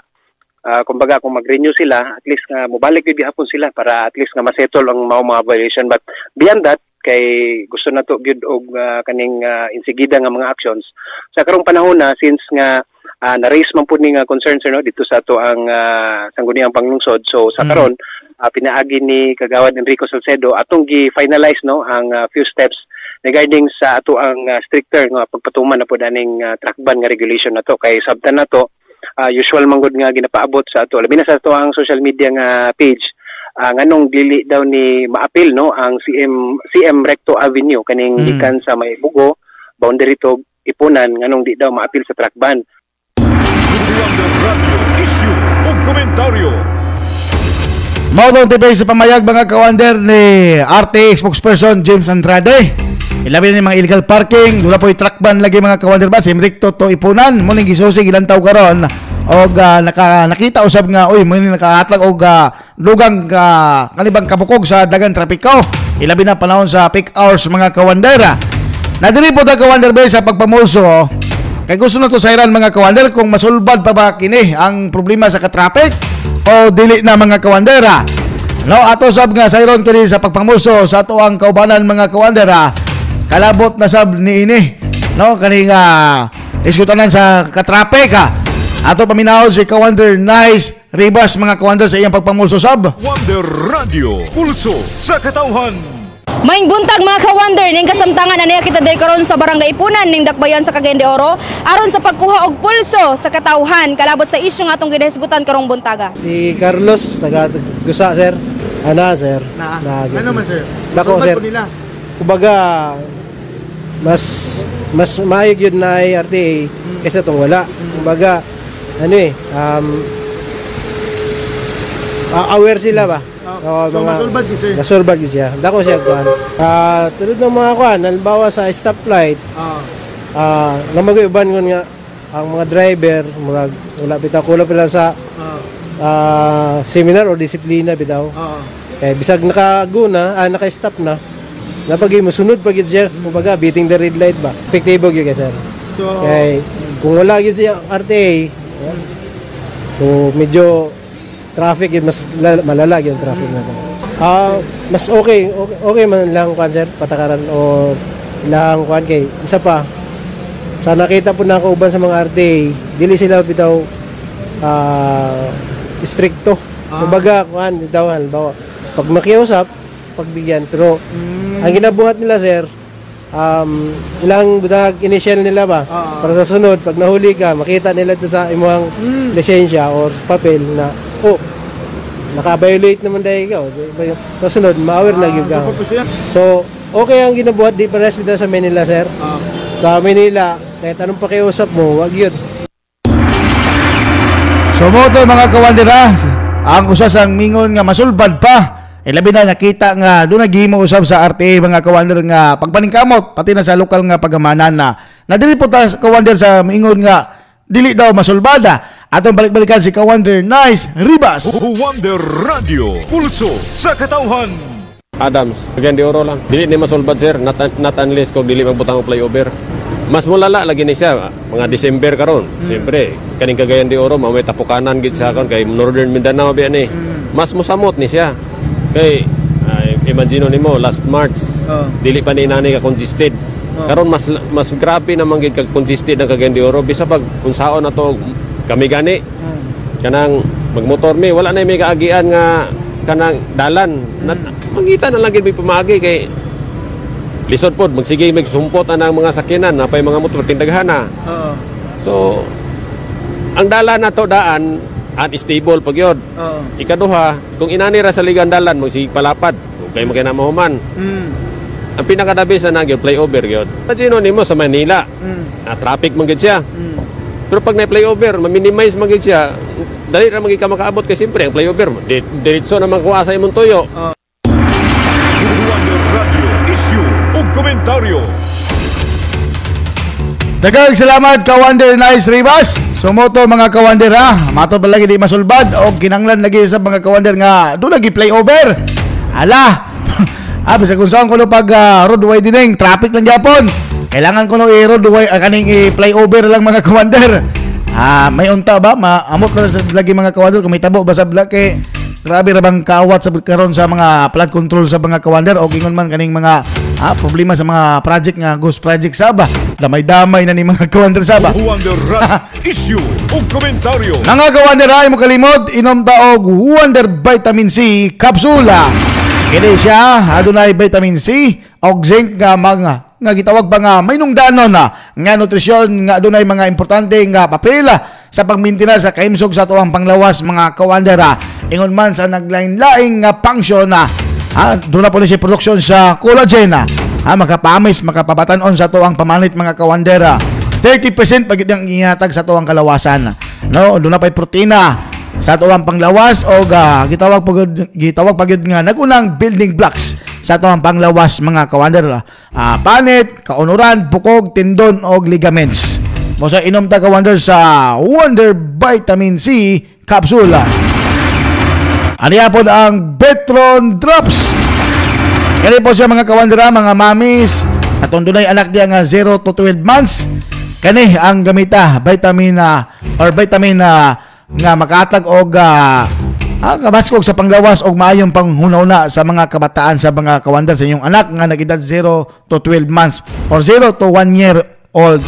[SPEAKER 19] kumbaga kung mag-renew sila at least nga mobalik gyud gihapon sila para at least nga ma-settle ang mga violation but beyond that kay gusto na to gyud og kaning insigida nga mga actions sa karong panahon na since nga na-raise man pud ning concern sir no dito sa ato ang sangguniang panglungsod so sa karon pinaagi ni Kagawad Enrico Salcedo atong gi-finalize no ang few steps regarding sa ato ang stricter nga pagpatuman na pud aning truck ban nga regulation na to kay sabtan na to usual manggod nga ginapaabot sa ato labi na sa ato ang social media nga page nganong dili daw ni maapil no ang CM Recto Avenue kaning gikan sa may Bugo boundary to Ipunan nganong di daw maapil sa truck ban.
[SPEAKER 1] Issue o komentaryo.
[SPEAKER 4] Maudong TV sa pamayag mga kawander ni RTA spokesperson James Andrade Ilabi na mga illegal parking, doon na po truck ban lagi mga kawander ba, simrikto to ipunan, muning gisusig ilang taw karon og nakita usab nga uy muning nakahatag og lugang kanibang kabukog sa dagang trapiko. Ilabi na panahon sa peak hours mga kawander. Nadiri po ta kawander ba sa pagpamulso. Kay gusto na to sa iran mga kawander kung masulbad pa ba kini ang problema sa katraffic o dili na mga kawandera. No, ato sab nga sayron kini sa pagpamulso sa ato ang kaubanan mga kawandera. Kalabot na sab ni ini. No, kani nga iskutanan sa katraffic Ato paminahon si Kawander Nice Ribas mga kawander sa iyang pagpamulso sab.
[SPEAKER 1] Wonder Radio, pulso sa katawhan.
[SPEAKER 3] Maing buntag mga ka-wonder ning kasamtangan aniya kita diri karon sa Barangay Ipunan ning Dakbayan sa Cagayan de Oro aron sa pagkuha og pulso sa katawhan kalabot sa isyu nga atong ginahisgutan karong buntaga.
[SPEAKER 20] Si Carlos taga Gusa sir. Ana sir.
[SPEAKER 4] Ano man sir?
[SPEAKER 20] Dako sir. Kumbaga mas maayog yun na ay RTA kaysa itong wala. Kumbaga aware sila ba?
[SPEAKER 4] So masulbad kasi.
[SPEAKER 20] Masulbad siya. Dako siya kuan. Tulad ng mga kuan, halimbawa sa stoplight. Namagoy-uban ngon nga ang mga driver murag wala bitaw kulang pila sa seminar o disiplina bitaw. Kaya bisag nakaguna, naka-stop na. Napagi mosunod pag siya, kumbaga beating the red light ba. Epektibo gyud sir. So kay kung wala gyud siya RTA, so medyo traffic yun, mas malala yung traffic na ito. Mas okay man lang kuan sir, patakaran o lang kuan kay isa pa. Sa nakita po na kauban sa mga RTA, dili sila bitaw stricto. Kumbaga kuan bitaw halimbawa pag makiusap, pagbigyan pero ang ginabuhat nila sir, ilang budag initial nila ba para sa sunod pag nahuli ka makita nila ito sa imong lisensya or papel na naka-violate naman dahil ikaw sa sunod ma-aware na yun ka. So okay ang ginabuhat di pares bitaw sa Manila sir. Sa Manila kahit anong pakiusap mo wag yun.
[SPEAKER 4] So mo to mga kawandera ang usas ang mingon nga masulbad pa. Labi na nakita nga doon naghimo usab sa RTA mga kawander nga pagpaningkamot pati na sa lokal nga pagamanan na nadili po ta kawander sa mingon nga dili daw masulbada. Atong balik-balikan si Kawander Nice Ribas.
[SPEAKER 1] Wonder Radio, pulso sa katawhan.
[SPEAKER 21] Adams, Cagayan de Oro lang. Dili ni masulbad sir, not unless kung dili magbutang og flyover. Mas mulala lagi ni siya mga December karon. Siyempre, kaning Cagayan de Oro mao may tapukanan gid sa kon kay Northern Mindanao biya ni. Mas musamot ni siya. Kay imagine nimo last March dili pa ni nani ka congested. Karon mas grabe naman gid kag congested ang Cagayan de Oro bisa pag unsaon na to kami gani kanang magmotor mi wala na may kaagian nga kanang dalan mangita na lang gid may pamaagi kay lisod pod magsige magsumpot anang mga sakyanan napay mga motor tindaghana. So ang dalan na to daan unstable pag yun. Ikaduha, kung inanira sa ligang dalan, magsig palapad. Kung kayo makinamahuman. Ang pinakadabi sa nagyo, flyover yun. Imagino nimo sa Manila, traffic magid siya. Pero pag na-flyover, ma-minimize magid siya, dali na magig ka makaabot kasi siyempre, ang flyover, diretso naman kuha sa imong tuyo.
[SPEAKER 1] Wonder Radio, issue o komentaryo.
[SPEAKER 4] Daghang salamat Kawander Nice Ribas. Sumoto mga kawander mato ba lagi di masulbad o kinanglan lagi sa mga kawander nga do lagi flyover. Ala. Bisa kung saan ko pag road widening, traffic lang gyapon. Kailangan ko no i-road kaning i-flyover lang mga kawander. May unta ba maamot na sa lagi mga kawander kung may tabo ba sa blake. Grabe ra bang kaawat sa karon sa mga flood control sa mga kawander o gingon man kaning mga problema sa mga project nga ghost project saba. Damay-damay na ni mga kawander saba.
[SPEAKER 1] Wonder issue o komentaryo.
[SPEAKER 4] Mga kawander ay mo kalimot inom ta og Wonder Vitamin C kapsula. Kini siya adunay vitamin C og zinc nga mga nga gitawag pa nga may nungdanon nga nutrisyon nga adunay mga importante nga papel sa pagmintina sa kaimsog sa tuwang panglawas mga kawander. Ingon man sa naglain-laing nga function doon na po ni si production sa collagen makapamis, makapabatanon sa tuwang pamanit mga kawandera. 30% pag yung ihatag sa tuwang kalawasan. No, doon na pa'y protina, sa atuang panglawas o gitawag pagod nga nagunang building blocks sa atuang panglawas mga kawander. Panit, kaunuran, bukog, tendon o ligaments. Mo sa inom ta kawander sa Wonder Vitamin C Capsule. Aniya po ang Betron Drops. Kani po siya mga kawander, mga mamis atong dunay anak diya nga 0 to 12 months. Kani ang gamita vitamin nga makatag og kabaskog sa panglawas og maayong panghuna-una sa mga kabataan sa mga kawander sa inyong anak nga nag-edad 0 to 12 months or 0 to 1 year old.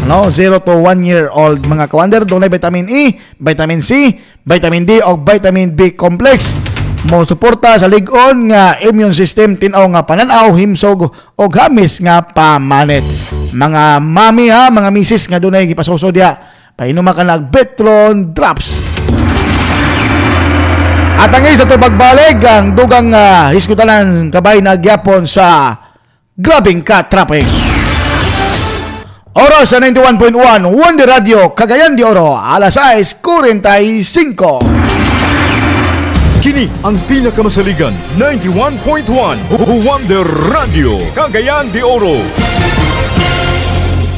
[SPEAKER 4] 0 to 1 year old mga kawander, dunay vitamin E, vitamin C, vitamin D o vitamin B complex. Mo suporta sa lig-on nga immune system, tinaw nga pananaw, himsog o hamis nga pamanit. Mga mami mga misis nga dunay gipasuso diya, painom ka nag Betron Drops. At ang isa to pagbalik ang dugang hiskutanan kabay na gyapon sa grabing ka-traffic. Oras sa 91.1 Wonder Radio Cagayan de Oro, alas 6:45.
[SPEAKER 1] Kini ang pinakamasaligan 91.1 Wonder Radio Cagayan de Oro.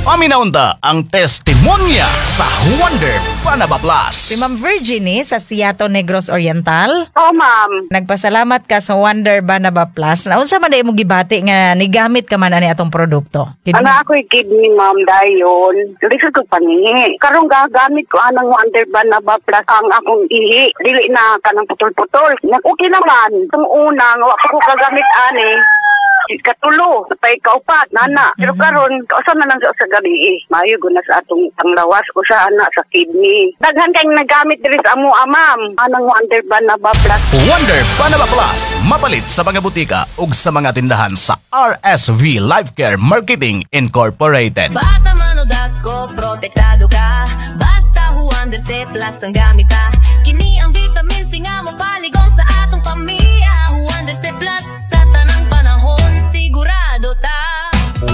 [SPEAKER 13] Paminaunta ang testimonya sa Wonder Banaba Plus.
[SPEAKER 15] Si Ma'am Virginie sa Seattle Negros Oriental.
[SPEAKER 5] Oo, ma'am.
[SPEAKER 15] Nagpasalamat ka sa Wonder Banaba Plus. Naunsa man day mo gibati nga nigamit ka man ani atong produkto?
[SPEAKER 5] Ano ako'y kidney, ma'am, dayon. Lisod ko paningi. Karong gagamit ko anang Wonder Banaba Plus ang akong ihi. Dili na kanang putol-putol. Okay naman. Itong unang, wako ko kagamit ani. Katulo, patay kaupat, nana. Pero karon, kausan na lang sa gabi Mayo guna sa atong panglawas ko sa anak sa kidney. Daghan kayong nagamit diri sa amo, ma'am. Anang Wonder Banaba Plus.
[SPEAKER 13] Wonder Banaba Plus, mapalit sa mga butika ug sa mga tindahan sa RSV Life Care Marketing Incorporated.
[SPEAKER 22] Bata man o dako, protektado ka. Basta Wonder C Plus ang gamit ka. Kini ang vitamin C nga mapaligong sa atong pamilya. Wonder C Plus sa tanang panahon, sigurado ta.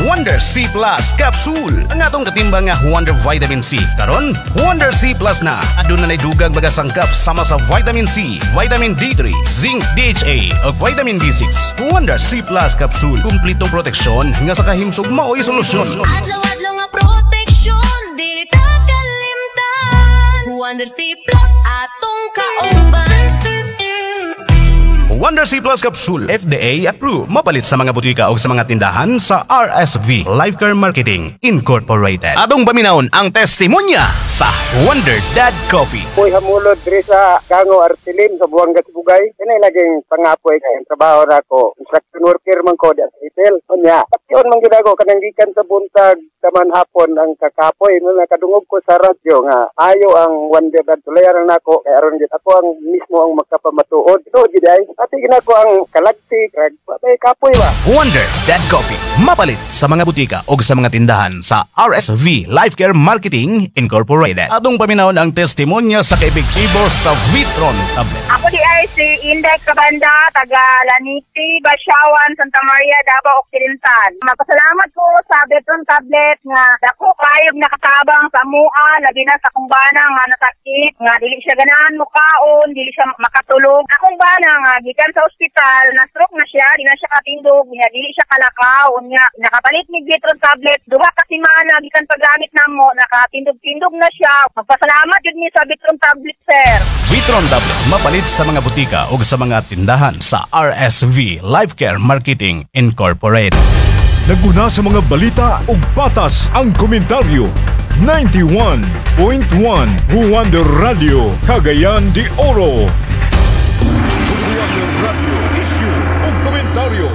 [SPEAKER 13] Wonder C Plus Capsule, ang atong katimbang nga Wonder Vitamin C. Karon, Wonder C Plus na. Aduna nay dugang mga sangkap sama sa Vitamin C, Vitamin D3, Zinc, DHA, o Vitamin B6. Wonder C Plus Capsule, kumplitong proteksyon nga sa kahimsog mao'y solusyon.
[SPEAKER 22] Adlaw-adlaw nga proteksyon, dili ta kalimtan. Wonder C Plus atong kauban.
[SPEAKER 13] Wonder C Plus Capsule, FDA approved. Mapalit sa mga butika o sa mga tindahan sa RSV Life Care Marketing Incorporated. Atong paminawon ang testimonya sa Wonder Dad Coffee.
[SPEAKER 23] Poy hamulod diri sa Gango Artilin sa Buanga Sibugay. Kini laging pangapoy kay trabaho na ko. Construction worker man ko di hotel. Unya, patyon man gid ako kanang gikan sa buntag taman hapon ang kakapoy no nakadungog ko sa radyo nga ayo ang Wonder Dad tulayaran nako kay aron gid ako ang mismo ang makapamatuod. So gid ay ati ginako ang kalagti kag patay kapoy ba.
[SPEAKER 13] Wonder Dad Coffee, mapalit sa mga butika o sa mga tindahan sa RSV Life Care Marketing Incorporated. Atong paminawon ang testimonya sa kaepektibo sa Vitron tablet.
[SPEAKER 5] Ako di ay si Inday Cabanda, taga Laniti, Basyawan, Santa Maria, Davao Occidental. Magpasalamat ko sa Vitron tablet nga dako kayog nakatabang sa mua, labi na sa akong bana nga nasakit, nga dili siya ganahan mukaon, dili siya makatulog. Akong bana nga gikan sa ospital, na stroke na siya, di na siya katindog, dili siya kalakaw, nya nakapalit ni Vitron tablet, duha ka semana gikan paggamit namo, nakatindog-tindog na siya. Magpasalamat jud mi sa Vitron tablet, sir.
[SPEAKER 13] Vitron tablet, mapalit sa mga butika o sa mga tindahan sa RSV Life Care Marketing Incorporated.
[SPEAKER 1] Naguna sa mga balita ug patas ang komentaryo. 91.1 Wonder Radio Cagayan de Oro. Wonder Radio issue ug komentaryo.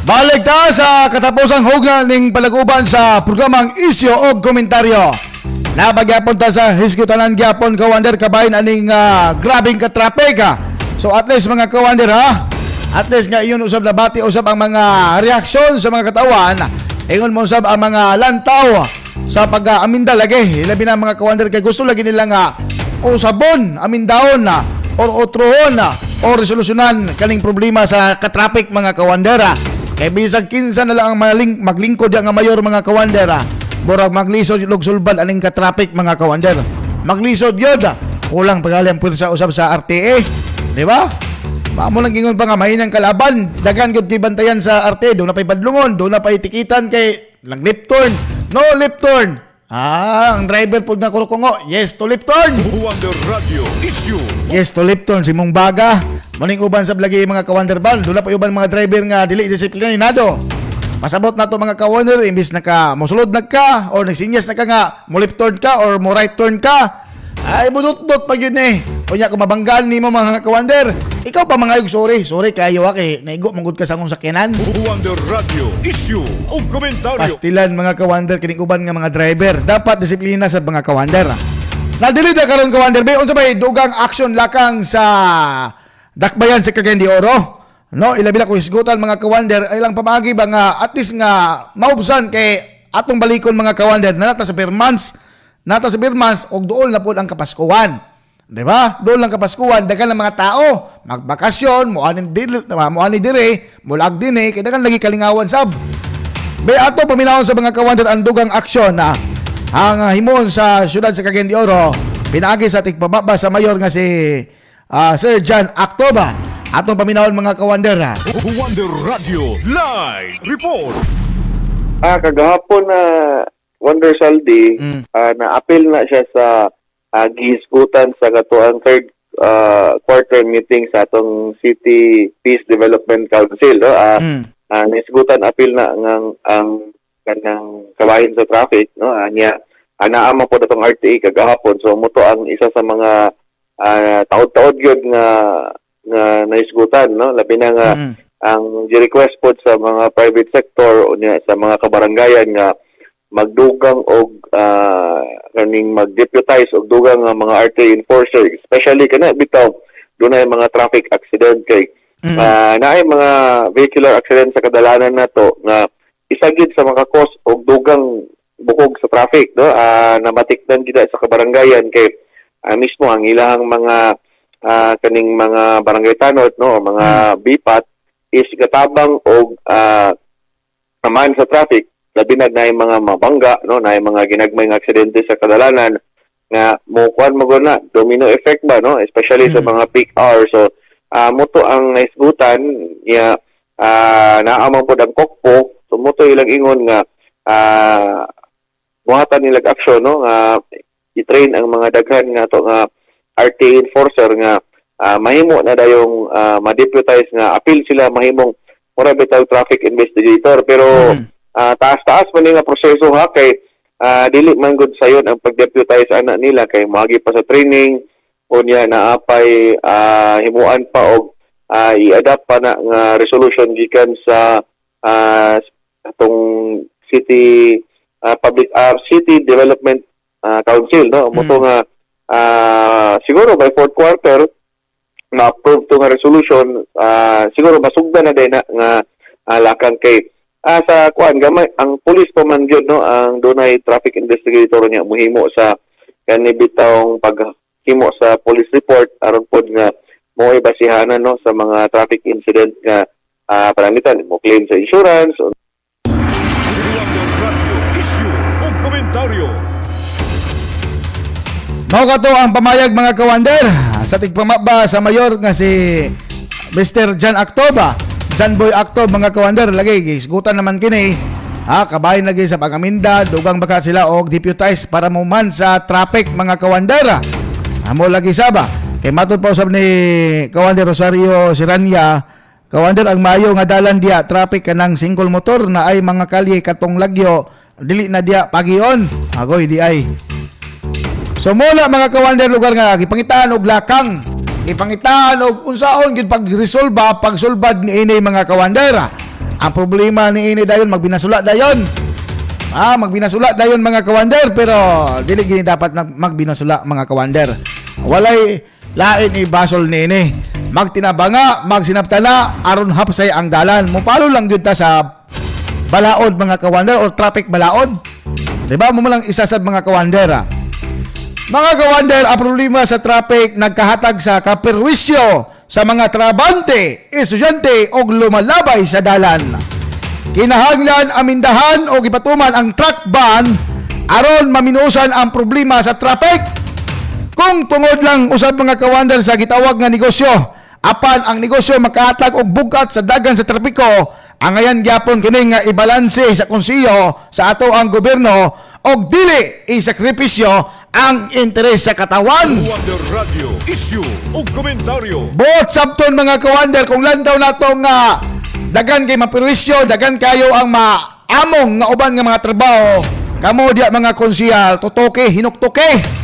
[SPEAKER 4] Balik ta sa katapusang hugna ning palaguban sa programang Isyo og Komentaryo. Nabagyapon ta sa hiskutanan gyapon kawander kabayn aning grabing ka-traffic. So at least mga kawander at least nga iyon usab na bati usab ang mga reaksyon sa mga katawan. Ingon mo usab ang mga lantaw sa pag-aminda lagi. Labi na mga kawander kay gusto lagi nila nga usabon, amindahon or otrohon o resolusyonan kaning problema sa ka-traffic mga kawandera. Kay bisag kinsa na lang ang maglingkod ang mayor mga kawandera. Murag maglisod yung sulbad aning ka-traffic mga kawander. Maglisod yun kulang pagali ang pwersa usab sa RTA, di ba? Maamo lang gingon pa nga mahinang kalaban, dagan gyud bantayan sa RTA, do na pay padlungon, do na pay tikitan kay lang left turn, no left turn. Ang driver pud na kurukungo, yes to left turn.
[SPEAKER 1] Wonder Radio issue.
[SPEAKER 4] Yes to left turn, simong baga. Maning uban sa lagi mga ka-Wonder Band, do na pay uban mga driver nga dili disiplinado. Pasabot na to mga ka-Wonder, imbis na ka mosulod na ka or nagsinyas na ka nga mo left turn ka or mo right turn ka, ay budot-dot pag yun kunya kung mabanggaan ni mo mga ka-Wonder, ikaw pa mga sorry kayo kay naigo manggod ka sa akong sakyanan.
[SPEAKER 1] Wonder Radio issue o komentaryo.
[SPEAKER 4] Pastilan mga ka-Wonder kining uban nga mga driver, dapat disiplina sa mga ka-Wonder. Nadilita karon ka-Wonder bay unsa bay dugang action lakang sa dakbayan sa Cagayan de Oro. No, ilabila ko hisgutan mga ka-Wonder ay lang pamagi ba nga at least nga maubsan kay atong balikon mga ka-Wonder na nata sa Permans og dool na pud ang Kapaskuhan. Di ba? Dool lang Kapaskuhan dagan ang mga tao magbakasyon, moani dire, mulag dinhi kay dagan lagi kalingawan sab. Bay ato paminawon sa mga ka-Wonder ang dugang aksyon na ang himon sa syudad sa Cagayan de Oro pinaagi sa tigpababa sa mayor nga si Sir John Actoba. Atong paminawon mga ka-Wonder.
[SPEAKER 1] Wonder Radio live report.
[SPEAKER 6] Kagahapon na Wonder Saldi, na-appeal na siya sa gihisgutan sa katuang third quarter meeting sa atong City Peace Development Council. Nahisgutan appeal na ang kanang kabahin sa traffic. No? Naama po na itong RTA kagahapon. So, muto ang isa sa mga taod-taod yun nga naisgutan, no? Labi na nga ang request po sa mga private sector o sa mga kabarangayan nga magdugang og kaning mag-deputize og dugang nga mga RTA enforcer, especially kana bitaw dunay mga traffic accident kay naay mga vehicular accident sa kadalanan nato nga isagid sa mga cause og dugang bukog sa traffic, no? Namatikdan gid sa kabarangayan kay mismo ang ilahang mga kaning mga barangay tanod, no, mga bipat is katabang og aman sa traffic, labi na mga mabangga, no, na mga ginagmay nga aksidente sa kadalanan nga mo kuan mo na domino effect ba, no, especially sa mga peak hours. So muto ang naisgutan niya naamang pod ang kokpo, so muto ilang ingon nga buhatan nilang aksyon, no, nga i-train ang mga daghan nga to nga RTA enforcer nga mahimo na dayong ma-deputize nga appeal sila mahimong mura bitaw traffic investigator, pero taas-taas man nga proseso ha kay dili man gud sayon ang pag-deputize ana nila kay moagi pa sa training unya naapay himuan pa og i-adapt pa na nga resolution gikan sa atong city city development council, no, moto nga siguro by fourth quarter na-approve to nga resolution, siguro masugdan na din nga lakang kay sa kuan gamay ang police pa man gyud, no, ang dunay traffic investigator niya muhimo sa kanibitawng paghimo sa police report aron pod nga mo ibasihanan, no, sa mga traffic incident nga panamitan mo claim sa insurance o
[SPEAKER 1] issue o komentaryo.
[SPEAKER 4] Mao kato ang pamayag mga ka-Wonder sa tigpamaba sa mayor nga si Mr. John Actoba, John Boy Actob mga ka-Wonder, lagi gisgutan naman kini kabahin lagi sa pagaminda dugang baka sila og deputize para muman sa traffic mga ka-Wonder. Amo lagi saba kay matud pa usab ni ka-Wonder Rosario Siranya, ka-Wonder ang mayo nga dalan dia traffic kanang single motor na ay mga kalye katong Lagyo dili na dia pagion agoy di ay. So mula mga ka-Wonder lugar nga gipangitaan og lakang, gipangitaan og unsaon gid pagresolba pagsulbad ni ini mga ka-Wonder. Ang problema ni ini dayon magbinasula dayon. Magbinasula dayon mga ka-Wonder, pero dili gini dapat magbinasula mga ka-Wonder. Walay lain ibasol ni ini. Magtinabanga, magsinaptana aron hapsay ang dalan. Mupalo lang gyud ta sa balaod mga ka-Wonder or traffic balaod. Diba mo lang isasad mga ka-Wonder. Mga ka-Wonder, ang problema sa traffic nagkahatag sa kaperwisyo sa mga trabante, estudyante o lumalabay sa dalan. Kinahanglan amindahan o ipatuman ang truck ban aron maminusan ang problema sa traffic. Kung tungod lang usab mga kawander sa gitawag nga negosyo, apan ang negosyo makahatag og bugat sa dagan sa trapiko, ang ayan gyapon kini nga ibalanse sa konsiyo sa ato ang gobyerno og dili isakripisyo ang interes sa katawan.
[SPEAKER 1] Wonder Radio, issue o komentaryo.
[SPEAKER 4] Buot sabton mga kawander, kung lantaw nato nga dagan kay maperwisyo, dagan kayo ang maamong nga uban nga mga trabaho, kamo diya mga konsihal, tutoke, hinuktoke.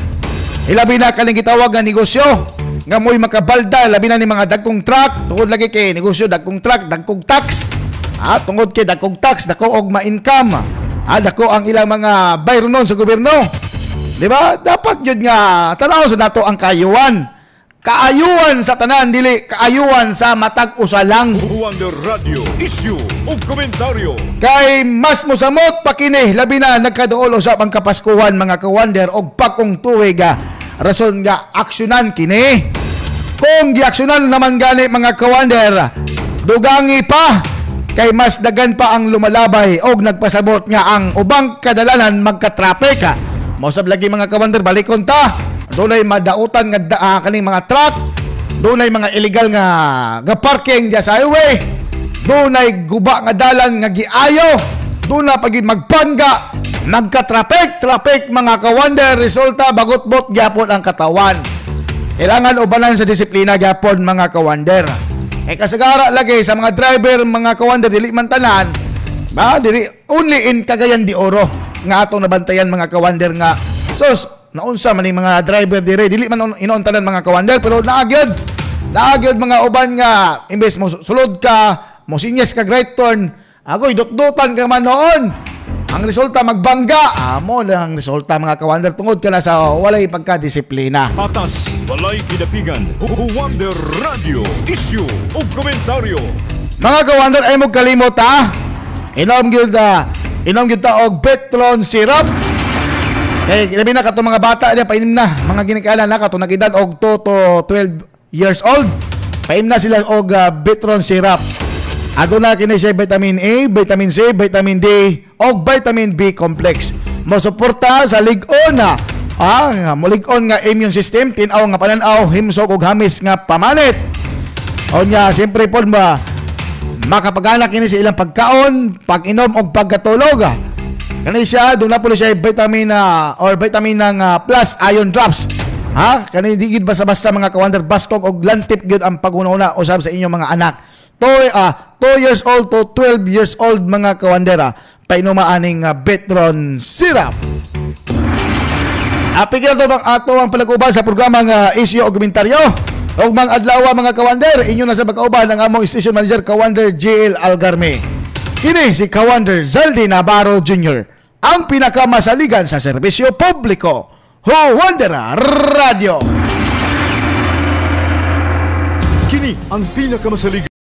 [SPEAKER 4] Ilabi na kaning gitawag nga negosyo nga mo'y makabalda, labi na ni mga dagkong truck, tungod lagi kay negosyo dagkong truck, dagkong tax. Tungod kay dagkong tax, dako og ma-income. Dako ang ilang mga bayro nun sa gobyerno. Di ba? Dapat yun nga tanaw sa nato ang kaayuan. Kaayuan sa tanan, dili kaayuan sa matag usa lang.
[SPEAKER 1] Wonder Radio, issue o komentaryo.
[SPEAKER 4] Kay mas mosamot pa kini, labi na nagkaduol usab ang kapaskuhan mga kawander og pakong tuig rason nga aksyonan kini. Kung giaksyonan naman gani mga kawander, dugangi pa kay mas dagan pa ang lumalabay og nagpasabot nga ang ubang kadalanan magka-traffic. Mausab lagi mga kawander, balikon ta. Dunay madautan nga kaning mga truck, dunay mga illegal nga parking diya sa highway, dunay guba nga dalan nga giayo, duna pagid magpangga, traffic mga kawander, resulta bagot-bot gyapon ang katawan. Kailangan ubanan sa disiplina gyapon mga kawander. Kasagara lagi sa mga driver mga kawander, dili man tanan, dili only in Cagayan de Oro nga atong nabantayan mga kawander nga sos naunsa man yung mga driver dire, dili man inoontanan mga kawander, pero naagyod mga uban nga imbes mo sulod ka, mo sinyes ka right turn, agoy dot-dotan ka man noon. Ang resulta magbangga. Mo lang ang resulta mga kawander, tungod ka na sa walay pagkadisiplina.
[SPEAKER 1] Patas, walay kidapigan. Wonder Radio, issue o komentaryo.
[SPEAKER 4] Mga kawander, ay mo kalimot Inom gyud ta og Betron syrup. Labi na kato mga bata niya, painim na. Mga ginikala na kato nag-edad og 2 to 12 years old. Painim na sila og Betron syrup. Aduna kini siya vitamin A, vitamin C, vitamin D, og vitamin B complex. Mosuporta sa lig-on molig-on nga immune system, tinaw nga pananaw, himsog og hamis nga pamanit. O nya, siyempre po makapag-anak kini sa ilang pagkaon, pag-inom og pagkatulog. Kani siya, doon na po siya vitamin or vitamin ng plus iron drops. Kani di gid basta-basta mga kawander, bastog og lantip gyud ang pag-una usab sa inyong mga anak. 2 years old to 12 years old mga kawandera, painumaan aning Betron syrup. Apigil to bang ato ang palag-uban sa programa nga issue o komentaryo. Og mga adlaw mga kawander, inyo na sa pag-uban ang among station manager Kawander JL Algarme. Kini si Kawander Zaldi Navarro Jr., ang pinakamasaligan sa serbisyo publiko. Wonder Radio.
[SPEAKER 1] Kini ang pinakamasaligan